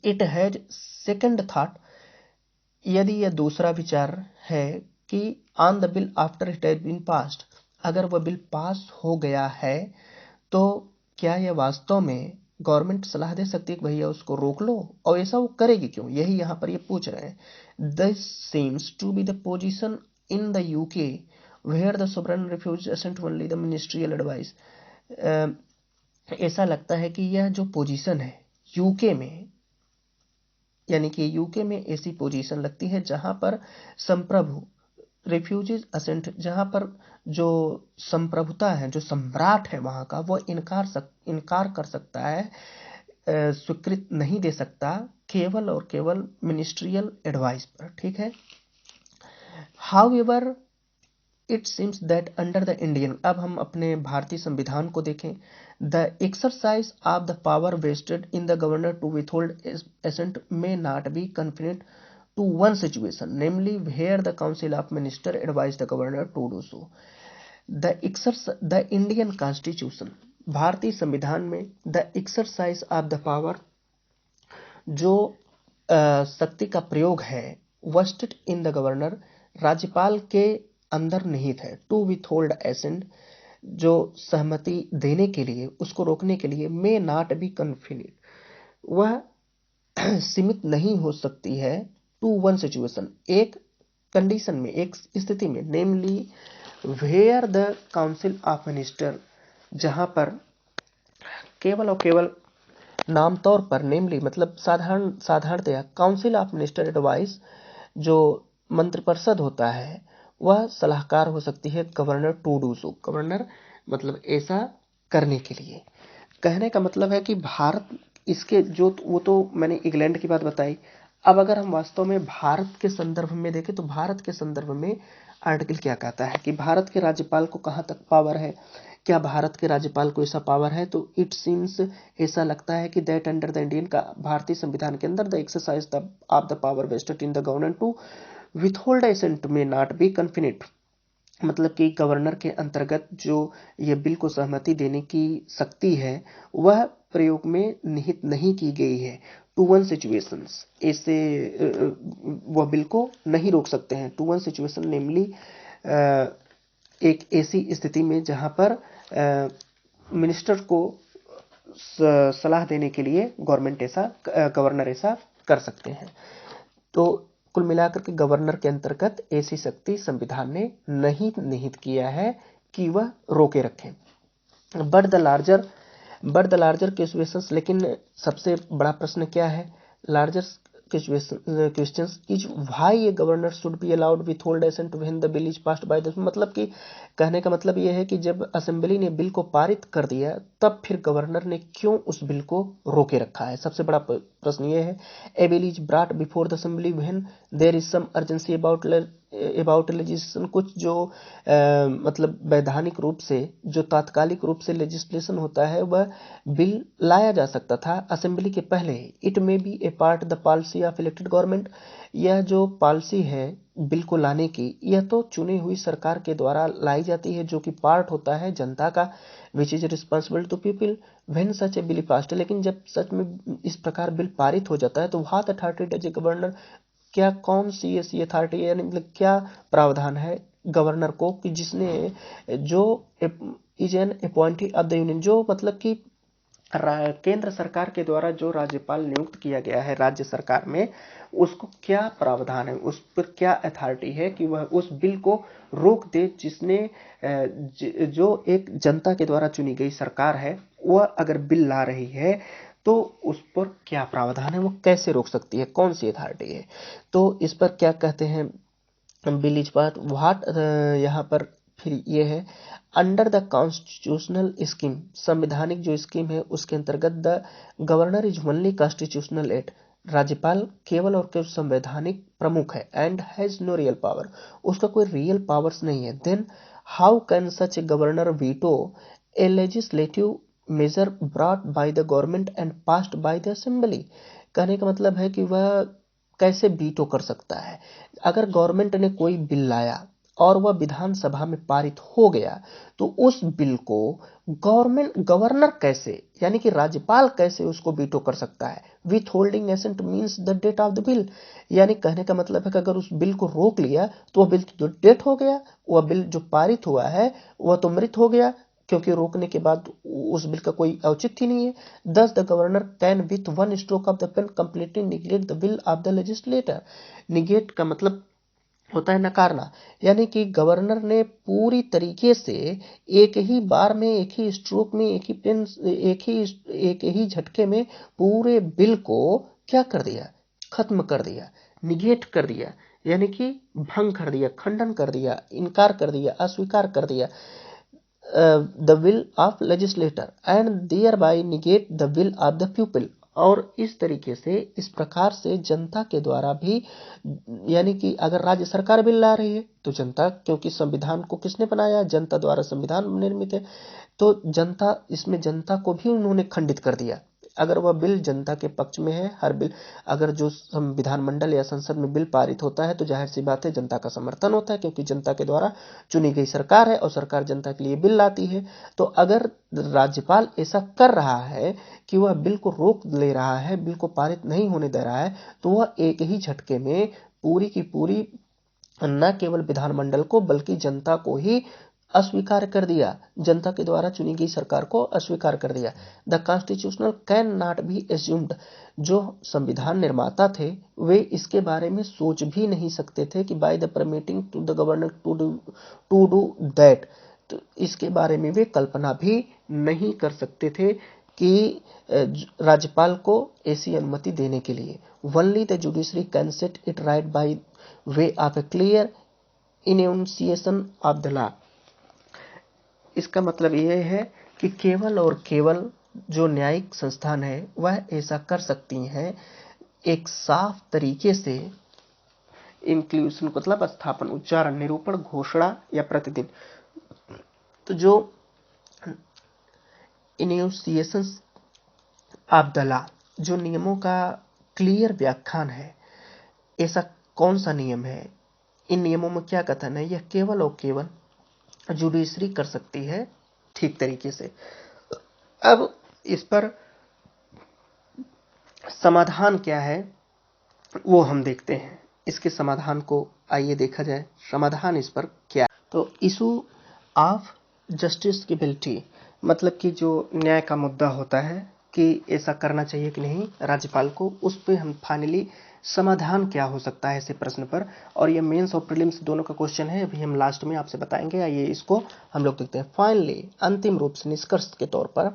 it has second thought, यदि यह दूसरा विचार है कि on the bill after it has been passed, अगर वह बिल पास हो गया है तो क्या यह वास्तव में गवर्नमेंट सलाह दे सकती है कि भैया उसको रोक लो, और ऐसा वो करेगी क्यों, यही यहाँ पर ये पूछ रहे हैं। This seems to be the position in the UK where the sovereign refuse assent only the ministerial advice. ऐसा लगता है कि यह जो पोजीशन है यूके में, यानी कि यूके में ऐसी पोजीशन लगती है जहां पर संप्रभु रिफ्यूजीज असेंट, जहां पर जो संप्रभुता है, जो सम्राट है वहां का, वो इनकार कर सकता है, स्वीकृत नहीं दे सकता केवल और केवल मिनिस्ट्रियल एडवाइस पर। ठीक है। However it seems that under the Indian, अब हम अपने भारतीय संविधान को देखें, the exercise of the power vested in the governor to withhold assent may not be confined to one situation, namely where the council of minister advised the governor to do so। the Indian constitution, भारतीय संविधान में the exercise of the power, जो शक्ति का प्रयोग है, vested in the governor, राज्यपाल के अंदर निहित है, to withhold assent, जो सहमति देने के लिए, उसको रोकने के लिए, may not be confined, वह सीमित नहीं हो सकती है, टू वन सिचुएशन, एक कंडीशन में, एक स्थिति में, namely where the council of minister, जहां पर केवल और केवल नाम तौर पर, नेमली मतलब साधारणतया काउंसिल ऑफ मिनिस्टर एडवाइस, जो मंत्रिपरिषद होता है, वह सलाहकार हो सकती है governor to do so, governor मतलब ऐसा करने के लिए। कहने का मतलब है कि भारत, इसके जो, वो तो मैंने इंग्लैंड की बात बताई, अब अगर हम वास्तव में भारत के संदर्भ में देखें तो भारत के संदर्भ में आर्टिकल क्या कहता है कि भारत के राज्यपाल को कहां तक पावर है, क्या भारत के राज्यपाल को ऐसा पावर है, तो इट सीम्स, ऐसा लगता है कि दैट अंडर द इंडियन, का भारतीय संविधान के अंदर, the exercise of the power vested in the governor to withhold assent may not be confined, मतलब कि गवर्नर के अंतर्गत जो ये बिल को सहमति देने की शक्ति है वह प्रयोग में निहित नहीं की गई है। टू वन सिचुएशंस, ऐसे वह बिल को नहीं रोक सकते हैं। टू वन सिचुएशन नेमली एक ऐसी स्थिति में जहां पर मिनिस्टर को सलाह देने के लिए गवर्नर ऐसा कर सकते हैं। तो कुल मिलाकर के गवर्नर के अंतर्गत ऐसी शक्ति संविधान ने नहीं निहित किया है कि वह रोके रखें। बट द लार्जर क्वेश्चंस, लेकिन सबसे बड़ा प्रश्न क्या है, larger questions is why a governor should be allowed withhold assent when the bill is passed by the, मतलब कि कहने का मतलब यह है कि जब असेंबली ने बिल को पारित कर दिया तब फिर गवर्नर ने क्यों उस बिल को रोके रखा है। सबसे बड़ा प्रश्न यह है। A bill is brought before the assembly when there is some urgency about legislation, कुछ जो मतलब वैधानिक रूप से, जो तात्कालिक रूप से लेजिस्लेशन होता है, वह बिल लाया जा सकता था असेंबली के पहले। It may be a part the policy of elected government, यह जो पॉलिसी है बिल को लाने की, यह तो चुनी हुई सरकार के द्वारा लाई जाती है, जो कि पार्ट होता है जनता का, which is responsible to people when such a bill passed. लेकिन जब सच में इस प्रकार बिल पारित हो जाता है तो what authority does a governor क्या कौन सी ऐसी अथॉरिटी है, यानी मतलब क्या प्रावधान है गवर्नर को कि जिसने जो is an appointee of the union, जो मतलब कि केंद्र सरकार के द्वारा जो राज्यपाल नियुक्त किया गया है राज्य सरकार में, उसको क्या प्रावधान है, उस पर क्या अथॉरिटी है कि वह उस बिल को रोक दे जिसने जो एक जनता के द्वारा चुनी गई सरकार है वह अगर बिल ला रही है तो उस पर क्या प्रावधान है, वो कैसे रोक सकती है, कौन सी अथॉरिटी है। तो इस पर क्या कहते हैं बिल इज पास व्हाट, यहाँ पर फिर ये है अंडर द कॉन्स्टिट्यूशनल स्कीम, संवैधानिक जो स्कीम है उसके अंतर्गत the governor is only constitutional head, राज्यपाल केवल और केवल संवैधानिक प्रमुख है, and has no real power, उसका कोई रियल पावर्स नहीं है। Then how can such a governor veto a legislative measure brought by the government and passed by the assembly, कहने का मतलब है कि वह कैसे वीटो कर सकता है, अगर गवर्नमेंट ने कोई बिल लाया और वह विधानसभा में पारित हो गया तो उस बिल को गवर्नर कैसे, यानी कि राज्यपाल कैसे उसको वीटो कर सकता है। Withholding assent means the death of the bill, यानी कहने का मतलब है कि अगर उस बिल को रोक लिया तो वह बिल तो डेट हो गया, वह बिल जो पारित हुआ है वह तो मृत हो गया, क्योंकि रोकने के बाद उस बिल का कोई औचित्य नहीं है। Thus the governor can with one stroke of the pen completely negate the bill of the legislator, negate का मतलब होता है नकारना, यानी कि गवर्नर ने पूरी तरीके से एक ही बार में, एक ही स्ट्रोक में, एक ही पेन, एक ही झटके में पूरे बिल को क्या कर दिया, खत्म कर दिया, निगेट कर दिया, यानी कि भंग कर दिया, खंडन कर दिया, इनकार कर दिया, अस्वीकार कर दिया the will of legislator and thereby negate the will of the people, और इस तरीके से, इस प्रकार से जनता के द्वारा भी, यानी कि अगर राज्य सरकार बिल ला रही है तो जनता, क्योंकि संविधान को किसने बनाया, जनता द्वारा संविधान निर्मित है, तो जनता, इसमें जनता को भी उन्होंने खंडित कर दिया। अगर वह बिल जनता के पक्ष में है, हर बिल, अगर जो संविधान मंडल या संसद में बिल पारित होता है तो जाहिर सी बात है जनता का समर्थन होता है, क्योंकि जनता के द्वारा चुनी गई सरकार है और सरकार जनता के लिए बिल लाती है। तो अगर राज्यपाल ऐसा कर रहा है कि वह बिल को रोक ले रहा है, बिल को पारित नहीं होने दे रहा है, तो वह एक ही झटके में पूरी की पूरी न केवल विधानमंडल को बल्कि जनता को ही अस्वीकार कर दिया, जनता के द्वारा चुनी गई सरकार को अस्वीकार कर दिया। The constitutional can not B assumed, जो संविधान निर्माता थे वे इसके बारे में सोच भी नहीं सकते थे कि by the permitting to the governor to do that, तो इसके बारे में वे कल्पना भी नहीं कर सकते थे कि राज्यपाल को ऐसी अनुमति देने के लिए। Only the judiciary can set it right by way of a clear enunciation of the law, इसका मतलब यह है कि केवल और केवल जो न्यायिक संस्थान है वह ऐसा कर सकती हैं एक साफ तरीके से, इंक्लूशन मतलब स्थापन, उच्चारण, निरूपण, घोषणा या प्रतिदिन, तो जो इन्यूंसिएशन ऑफ द लॉ, जो नियमों का क्लियर व्याख्यान है, ऐसा कौन सा नियम है, इन नियमों में क्या कथन है, यह केवल और केवल जुडिशरी कर सकती है ठीक तरीके से। अब इस पर समाधान क्या है वो हम देखते हैं, इसके समाधान को आइए देखा जाए, समाधान इस पर क्या है। तो इशू ऑफ जस्टिसबिलिटी, मतलब कि जो न्याय का मुद्दा होता है कि ऐसा करना चाहिए कि नहीं राज्यपाल को, उस पर हम फाइनली समाधान क्या हो सकता है ऐसे प्रश्न पर, और ये मेंस और प्रीलिम्स दोनों का क्वेश्चन है, अभी हम लास्ट में आपसे बताएंगे। आइए इसको हम लोग देखते हैं। फाइनली, अंतिम रूप से, निष्कर्ष के तौर पर,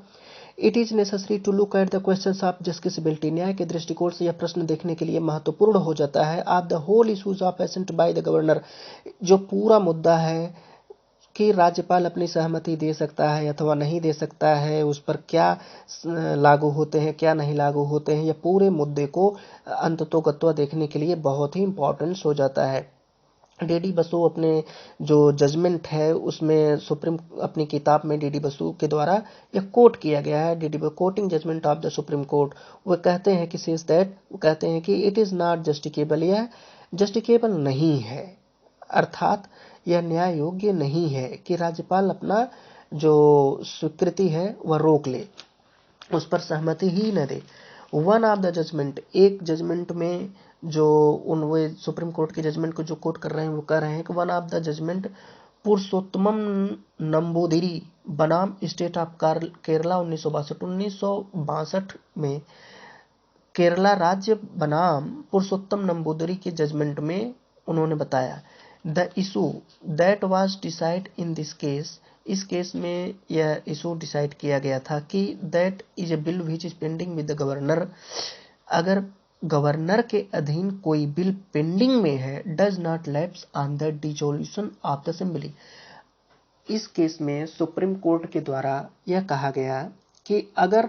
it is necessary to look at the questions of justiciability, न्याय के दृष्टिकोण से यह प्रश्न देखने के लिए महत्वपूर्ण हो जाता है। Of the whole issues of assent by the governor, जो पूरा मुद्दा है कि राज्यपाल अपनी सहमति दे सकता है अथवा नहीं दे सकता है, उस पर क्या लागू होते हैं, क्या नहीं लागू होते हैं, यह पूरे मुद्दे को अंततोगत्वा देखने के लिए बहुत ही इंपॉर्टेंट हो जाता है। डी बसु अपने जो जजमेंट है उसमें, सुप्रीम अपनी किताब में डी बसु के द्वारा यह कोट किया गया है, the quoting judgment of the Supreme Court, वो कहते हैं कि सेज दैट, वो कहते हैं कि इट इज नॉट जस्टिकेबल, यह जस्टिकेबल नहीं है, अर्थात यह न्याय योग्य नहीं है कि राज्यपाल अपना जो स्वीकृति है वह रोक ले, उस पर सहमति ही न दे। वन ऑफ द जजमेंट, एक जजमेंट में जो वे सुप्रीम कोर्ट के जजमेंट को जो कोट कर रहे हैं वो कह रहे हैं कि one of the judgement Purushothaman Nambudiri बनाम स्टेट ऑफ केरला 1962 में केरला राज्य बनाम पुरुषोत्तम नंबूदिरी के जजमेंट में उन्होंने बताया the issue that was decide in this case, इस केस में यह इशू डिसाइड किया गया था कि that is a bill which is pending with the governor, अगर गवर्नर के अधीन कोई बिल पेंडिंग में है does not lapse on the dissolution of the assembly. इस केस में सुप्रीम कोर्ट के द्वारा यह कहा गया कि अगर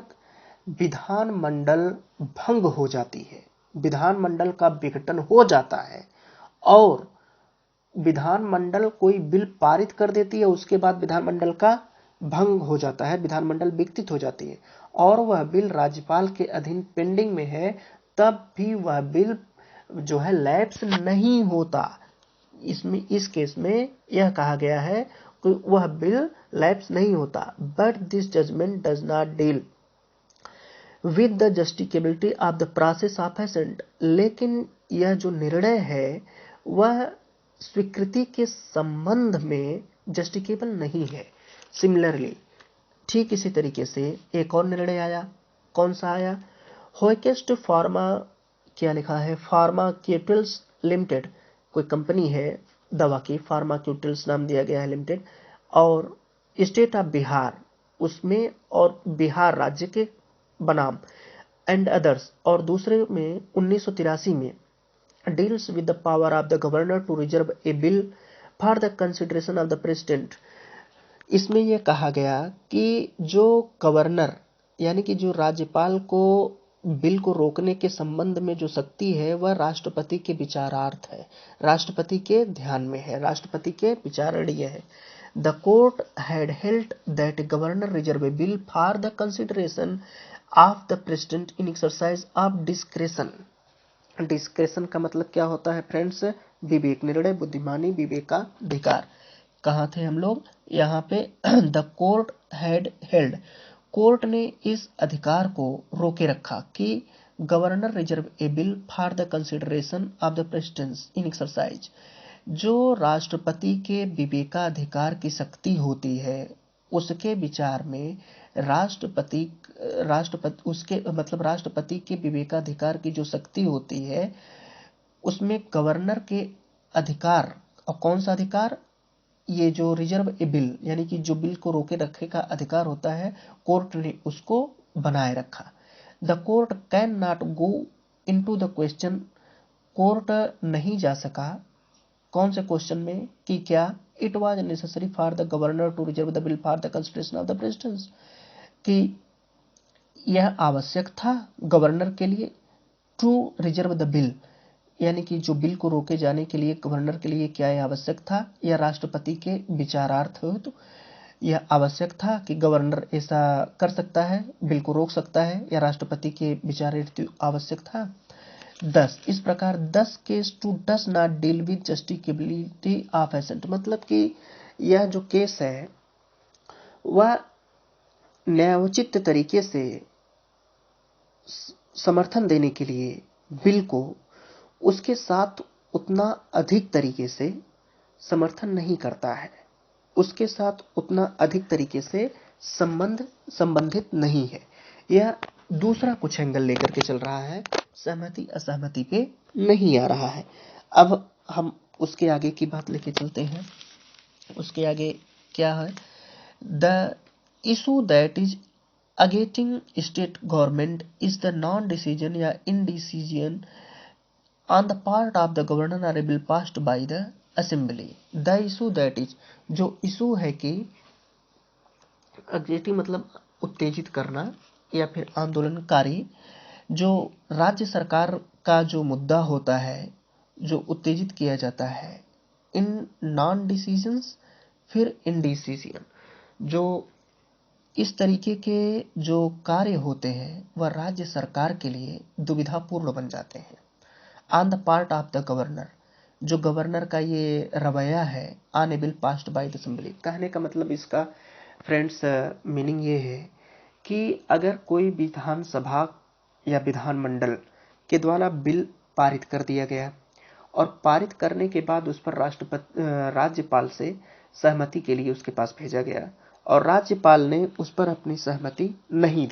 विधानमंडल भंग हो जाती है, विधानमंडल का विघटन हो जाता है और विधानमंडल कोई बिल पारित कर देती है, उसके बाद विधानमंडल का भंग हो जाता है, विधानमंडल विघटित हो जाती है और वह बिल राज्यपाल के अधीन पेंडिंग में है, तब भी वह बिल जो है लैप्स नहीं होता। इसमें इस केस में यह कहा गया है कि वह बिल लैप्स नहीं होता। But this judgement does not deal with the justiciability of the process of assent, लेकिन यह जो निर्णय है वह स्वीकृति के संबंध में जस्टिकेबल नहीं है। सिमिलरली ठीक इसी तरीके से एक और निर्णय आया, कौन सा आया, होकेस्ट फार्मा, क्या लिखा है, फार्माक्यूटिकल्स लिमिटेड, कोई कंपनी है दवा की, फार्माक्यूटिकल्स नाम दिया गया है लिमिटेड, और स्टेट ऑफ बिहार उसमें और बिहार राज्य के बनाम एंड अदर्स, और दूसरे में 1983 में deals with the power of the governor to reserve a bill for the consideration of the president. इसमें यह कहा गया कि जो गवर्नर यानी कि जो राज्यपाल को बिल को रोकने के संबंध में जो शक्ति है वह राष्ट्रपति के विचारार्थ है, राष्ट्रपति के ध्यान में है, राष्ट्रपति के विचारणीय है। The court had held that governor reserve a bill for the consideration of the president in exercise of discretion. Discretion का मतलब क्या होता है फ्रेंड्स, विवेक, निर्णय, बुद्धिमानी, विवेकाधिकार। कहाँ थे हम लोग, यहाँ पे the court had held, court ने इस अधिकार को रोके रखा कि governor reserve a bill for the consideration of the precedence in exercise, जो राष्ट्रपति के विवेकाधिकार की शक्ति होती है उसके विचार में राष्ट्रपति उसके मतलब राष्ट्रपति के विवेकाधिकार की जो शक्ति होती है उसमें गवर्नर के अधिकार, और कौन सा अधिकार, ये जो रिजर्व ए बिल यानी कि जो बिल को रोके रखने का अधिकार होता है, कोर्ट ने उसको बनाए रखा। The court can not go into the question, court नहीं जा सका कौन से क्वेश्चन में कि क्या it was necessary for the governor to reserve the bill for the consideration of the presidents, कि यह आवश्यक था गवर्नर के लिए टू रिजर्व द बिल, यानी कि जो बिल को रोके जाने के लिए गवर्नर के लिए क्या यह आवश्यक था, या राष्ट्रपति के विचारार्थ हो तो यह आवश्यक था कि गवर्नर ऐसा कर सकता है, बिल को रोक सकता है, या राष्ट्रपति के विचारार्थ आवश्यक था। 10 इस प्रकार 10 case too does not deal with justiciability of assent, मतलब कि यह जो केस है वह न्यायोचित तरीके से समर्थन देने के लिए बिल को उसके साथ उतना अधिक तरीके से समर्थन नहीं करता है, उसके साथ उतना अधिक तरीके से संबंधित नहीं है, यह दूसरा कुछ एंगल लेकर के चल रहा है, सहमति असहमति पे नहीं आ रहा है। अब हम उसके आगे की बात लेके चलते हैं। उसके आगे क्या है, the issue that is agitating state government is the non decision या indecision on the part of the governor और a bill passed by the assembly. The issue that is, जो इशू है कि अगेंस्टिंग मतलब उत्तेजित करना या फिर आंदोलनकारी, जो राज्य सरकार का जो मुद्दा होता है जो उत्तेजित किया जाता है, इन नॉन डिसीजंस फिर इनडिसीजन, जो इस तरीके के जो कार्य होते हैं वह राज्य सरकार के लिए दुविधापूर्ण बन जाते हैं। On the part of the governor, जो गवर्नर का ये रवैया है, on a bill passed by the assembly, कहने का मतलब इसका फ्रेंड्स मीनिंग ये है कि अगर कोई विधानसभा या विधानमंडल के द्वारा बिल पारित कर दिया गया और पारित करने के बाद उस पर राज्यपाल से सहमति के लिए उसके पास भेजा गया और राज्यपाल ने उस पर अपनी सहमति नहीं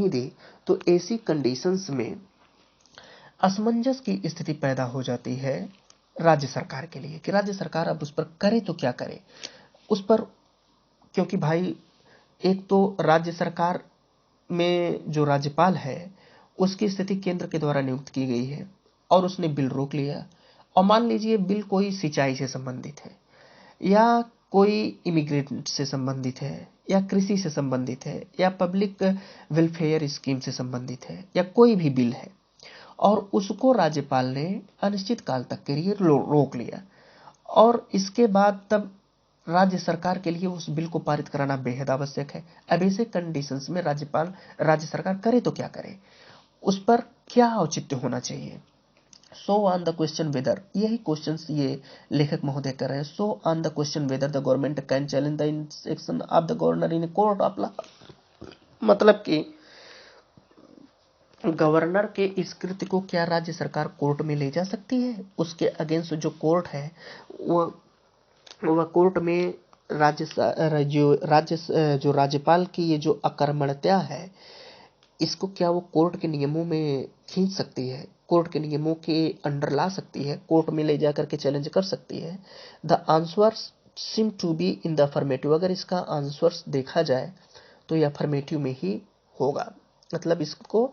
दी तो ऐसी कंडीशंस में असमंजस की स्थिति पैदा हो जाती है राज्य सरकार के लिए कि राज्य सरकार अब उस पर करे तो क्या करे उस पर, क्योंकि भाई एक तो राज्य सरकार में जो राज्यपाल है उसकी स्थिति केंद्र के द्वारा नियुक्त की गई है और उसने बिल रोक लिया। और मान लीजिए बिल कोई सिंचाई से संबंधित है या कोई इमिग्रेंट से संबंधित है या कृषि से संबंधित है या पब्लिक वेलफेयर स्कीम से संबंधित है या कोई भी बिल है और उसको राज्यपाल ने अनिश्चित काल तक के लिए रोक लिया और इसके बाद तब राज्य सरकार के लिए उस बिल को पारित कराना बेहद आवश्यक है। अब ऐसे कंडीशंस में राज्य सरकार करे तो क्या करे, उस पर क्या औचित्य होना चाहिए। So on the question whether, यही क्वेश्चंस ये लेखक महोदय कर रहे हैं। So on the question whether the government can challenge the inaction of the governor in court of law, मतलब कि गवर्नर के इस कृत्य को क्या राज्य सरकार कोर्ट में ले जा सकती है, उसके अगेंस्ट जो कोर्ट है वह कोर्ट में जो राज्यपाल की ये जो अकर्मण्यता है इसको क्या वो कोर्ट के नियमों में खींच सकती है, कोर्ट के नियमों के अंडर ला सकती है, कोर्ट में ले जाकर के चैलेंज कर सकती है। The answers seem to be in the affirmative, अगर इसका आंसर्स देखा जाए तो ये अफर्मेटिव में ही होगा, मतलब इसको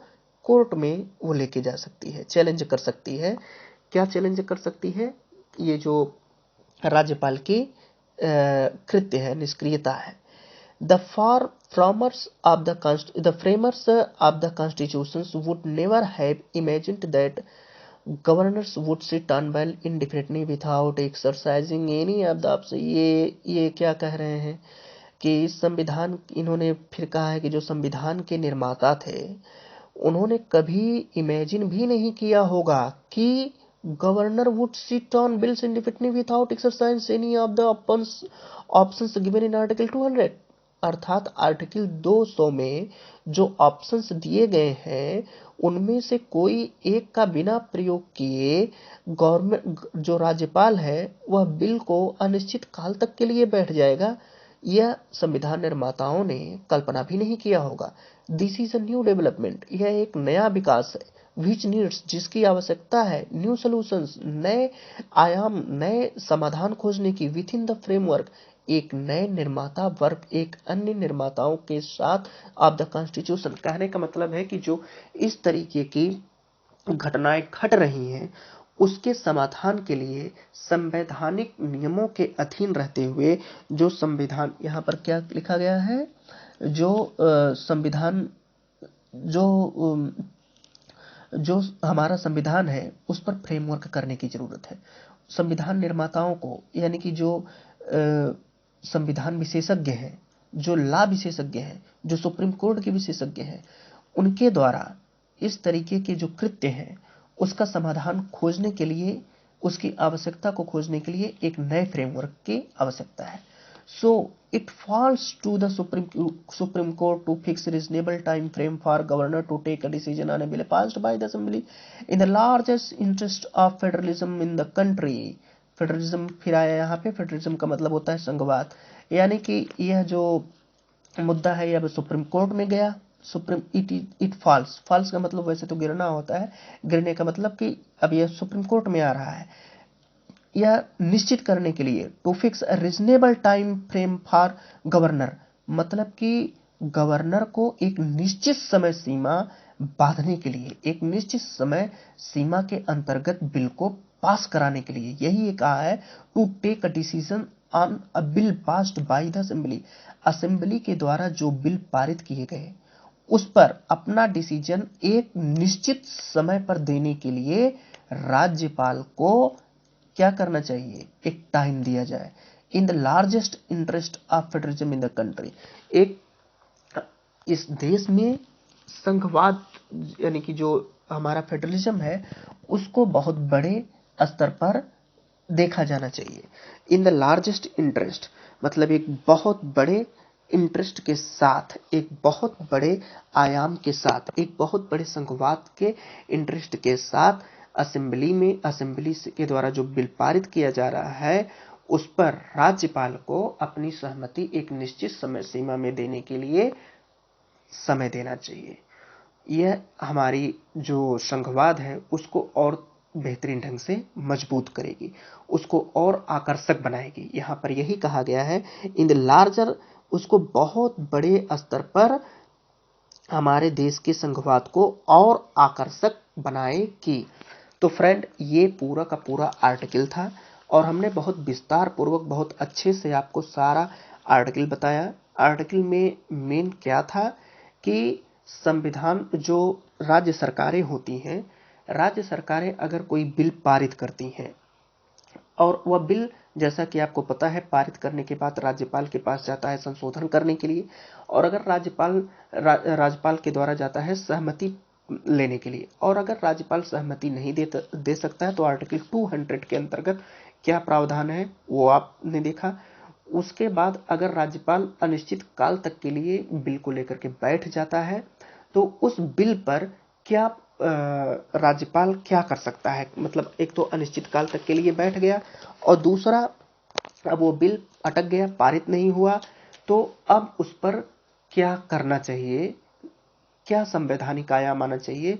कोर्ट में वो लेके जा सकती है, चैलेंज कर सकती है। क्या चैलेंज कर सकती है, ये जो राज्यपाल की कृत्य है, निष्क्रियता है। The framers of the constitutions would never have imagined that governors would sit on while indefinitely without exercising any of the options। ये क्या कह रहे हैं कि संविधान, इन्होंने फिर कहा है कि जो संविधान के निर्माता थे उन्होंने कभी इमेजिन भी नहीं किया होगा कि governor would sit on bills indefinitely without exercise any of the options given in article 200, अर्थात आर्टिकल 200 में जो ऑप्शंस दिए गए हैं उनमें से कोई एक का बिना प्रयोग किए गवर्नमेंट जो राज्यपाल है वह बिल को अनिश्चित काल तक के लिए बैठ जाएगा, यह संविधान निर्माताओं ने कल्पना भी नहीं किया होगा। This is a new development, यह एक नया विकास है। विच नीड्स, जिसकी आवश्यकता है न्यू सोल्यूशंस, नए आयाम, नए समाधान खोजने की विथ इन द फ्रेमवर्क, एक नए निर्माता वर्ग एक अन्य निर्माताओं के साथ ऑफ द कॉन्स्टिट्यूशन। कहने का मतलब है कि जो इस तरीके की घटनाएं घट रही हैं उसके समाधान के लिए संवैधानिक नियमों के अधीन रहते हुए जो संविधान, यहाँ पर क्या लिखा गया है, जो संविधान जो हमारा संविधान है उस पर फ्रेमवर्क करने की जरूरत है। संविधान निर्माताओं को, यानी कि जो संविधान विशेषज्ञ हैं, जो लॉ विशेषज्ञ हैं, जो सुप्रीम कोर्ट के विशेषज्ञ हैं, उनके द्वारा इस तरीके के जो कृत्य हैं उसका समाधान खोजने के लिए, उसकी आवश्यकता को खोजने के लिए एक नए फ्रेमवर्क की आवश्यकता है। So it falls to the Supreme Court to fix reasonable time frame for governor to take a decision on a bill passed by the assembly in the largest interest of federalism in the country। Federalism फिर आया यहाँ पे, federalism का मतलब होता है संघवाद, यानी कि यह जो मुद्दा है यह सुप्रीम कोर्ट में गया। इट फॉल्स का मतलब वैसे तो गिरना होता है, गिरने का मतलब कि अब यह सुप्रीम कोर्ट में आ रहा है, यह निश्चित करने के लिए to fix a reasonable time frame for governor, मतलब कि गवर्नर को एक निश्चित समय सीमा बांधने के लिए, एक निश्चित समय सीमा के अंतर्गत बिल को पास कराने के लिए, यही कहा है to take a decision on a bill passed by the assembly. Assembly के द्वारा जो बिल पारित किए गए उस पर अपना डिसीजन एक निश्चित समय पर देने के लिए राज्यपाल को क्या करना चाहिए, एक टाइम दिया जाए। इन the largest interest of federalism in the country, एक इस देश में संघवाद यानी कि जो हमारा फेडरलिज्म है उसको बहुत बड़े स्तर पर देखा जाना चाहिए। इन द लार्जेस्ट इंटरेस्ट मतलब एक बहुत बड़े इंटरेस्ट के साथ, एक बहुत बड़े आयाम के साथ, एक बहुत बड़े संघवाद के इंटरेस्ट के साथ असेंबली के द्वारा जो बिल पारित किया जा रहा है उस पर राज्यपाल को अपनी सहमति एक निश्चित समय सीमा में देने के लिए समय देना चाहिए। यह हमारी जो संघवाद है उसको और बेहतरीन ढंग से मजबूत करेगी, उसको और आकर्षक बनाएगी। यहाँ पर यही कहा गया है इन द लार्जर, उसको बहुत बड़े स्तर पर हमारे देश के संघवाद को और आकर्षक बनाएगी। तो फ्रेंड, ये पूरा का पूरा आर्टिकल था और हमने बहुत विस्तार पूर्वक बहुत अच्छे से आपको सारा आर्टिकल बताया। आर्टिकल में मेन क्या था कि संविधान, जो राज्य सरकारें होती हैं, राज्य सरकारें अगर कोई बिल पारित करती हैं और वह बिल, जैसा कि आपको पता है, पारित करने के बाद राज्यपाल के पास जाता है संशोधन करने के लिए, और अगर राज्यपाल के द्वारा जाता है सहमति लेने के लिए, और अगर राज्यपाल सहमति नहीं दे सकता है तो आर्टिकल 200 के अंतर्गत क्या प्रावधान है वो आपने देखा। उसके बाद अगर राज्यपाल अनिश्चित काल तक के लिए बिल को लेकर के बैठ जाता है तो उस बिल पर क्या राज्यपाल क्या कर सकता है, मतलब एक तो अनिश्चित काल तक के लिए बैठ गया और दूसरा अब वो बिल अटक गया, पारित नहीं हुआ, तो अब उस पर क्या करना चाहिए, क्या संवैधानिक आयाम आना चाहिए,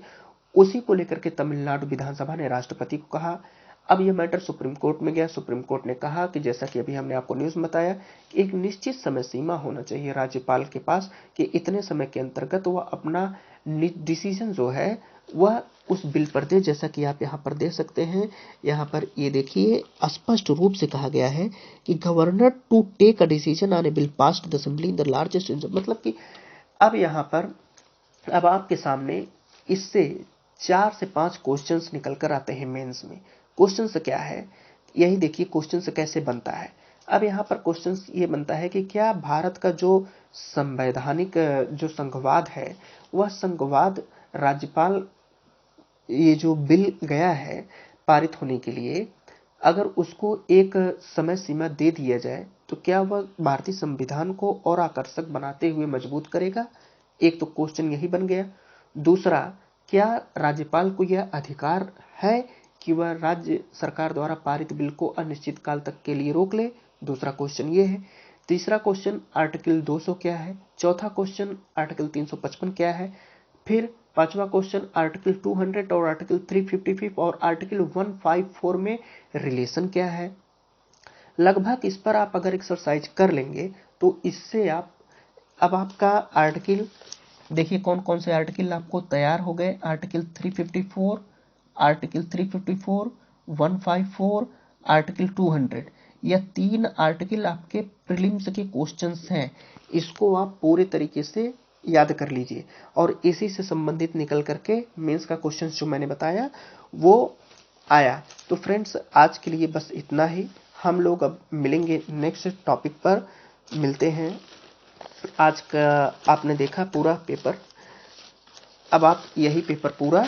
उसी को लेकर के तमिलनाडु विधानसभा ने राष्ट्रपति को कहा। अब यह मैटर सुप्रीम कोर्ट में गया। सुप्रीम कोर्ट ने कहा कि जैसा कि अभी हमने आपको न्यूज में बताया कि एक निश्चित समय सीमा होना चाहिए राज्यपाल के पास कि इतने समय के अंतर्गत वह अपना डिसीजन जो है वह उस बिल पर दे। जैसा कि आप यहाँ पर देख सकते हैं, यहाँ पर ये देखिए स्पष्ट रूप से कहा गया है कि governor to take a decision on a bill passed the assembly in the largest, मतलब कि अब यहाँ पर अब आपके सामने इससे 4 से 5 क्वेश्चंस निकल कर आते हैं मेंस में। क्वेश्चंस क्या है, यही देखिए क्वेश्चंस कैसे बनता है। अब यहाँ पर क्वेश्चंस ये बनता है कि क्या भारत का जो संवैधानिक जो संघवाद है वह संघवाद राज्यपाल, ये जो बिल गया है पारित होने के लिए, अगर उसको एक समय सीमा दे दिया जाए तो क्या वह भारतीय संविधान को और आकर्षक बनाते हुए मजबूत करेगा। एक तो क्वेश्चन यही बन गया। दूसरा, क्या राज्यपाल को यह अधिकार है कि वह राज्य सरकार द्वारा पारित बिल को अनिश्चित काल तक के लिए रोक ले। दूसरा क्वेश्चन ये है। तीसरा क्वेश्चन आर्टिकल 200 क्या है। चौथा क्वेश्चन आर्टिकल 355 क्या है। फिर पांचवा क्वेश्चन आर्टिकल 200 और आर्टिकल 355 और आर्टिकल 154 में रिलेशन क्या है। लगभग इस पर आप अगर एक्सरसाइज कर लेंगे तो इससे आप, अब आपका आर्टिकल देखिए कौन कौन से आर्टिकल आपको तैयार हो गए। आर्टिकल 354, आर्टिकल 354, 154, आर्टिकल 200, यह 3 आर्टिकल आपके प्रीलिम्स के क्वेश्चंस हैं। इसको आप पूरे तरीके से याद कर लीजिए और इसी से संबंधित निकल करके मेंस का क्वेश्चन जो मैंने बताया वो आया। तो फ्रेंड्स, आज के लिए बस इतना ही। हम लोग अब मिलेंगे नेक्स्ट टॉपिक पर, मिलते हैं। आज का आपने देखा पूरा पेपर, अब आप यही पेपर पूरा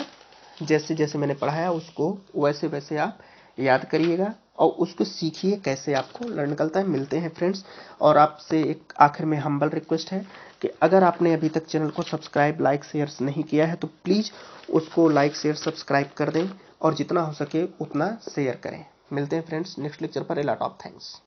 जैसे जैसे मैंने पढ़ाया उसको वैसे वैसे आप याद करिएगा और उसको सीखिए कैसे आपको लर्न निकलता है। मिलते हैं फ्रेंड्स, और आपसे एक आखिर में हम्बल रिक्वेस्ट है कि अगर आपने अभी तक चैनल को सब्सक्राइब, लाइक, शेयर नहीं किया है तो प्लीज़ उसको लाइक, शेयर, सब्सक्राइब कर दें और जितना हो सके उतना शेयर करें। मिलते हैं फ्रेंड्स नेक्स्ट लेक्चर पर। A lot of thanks.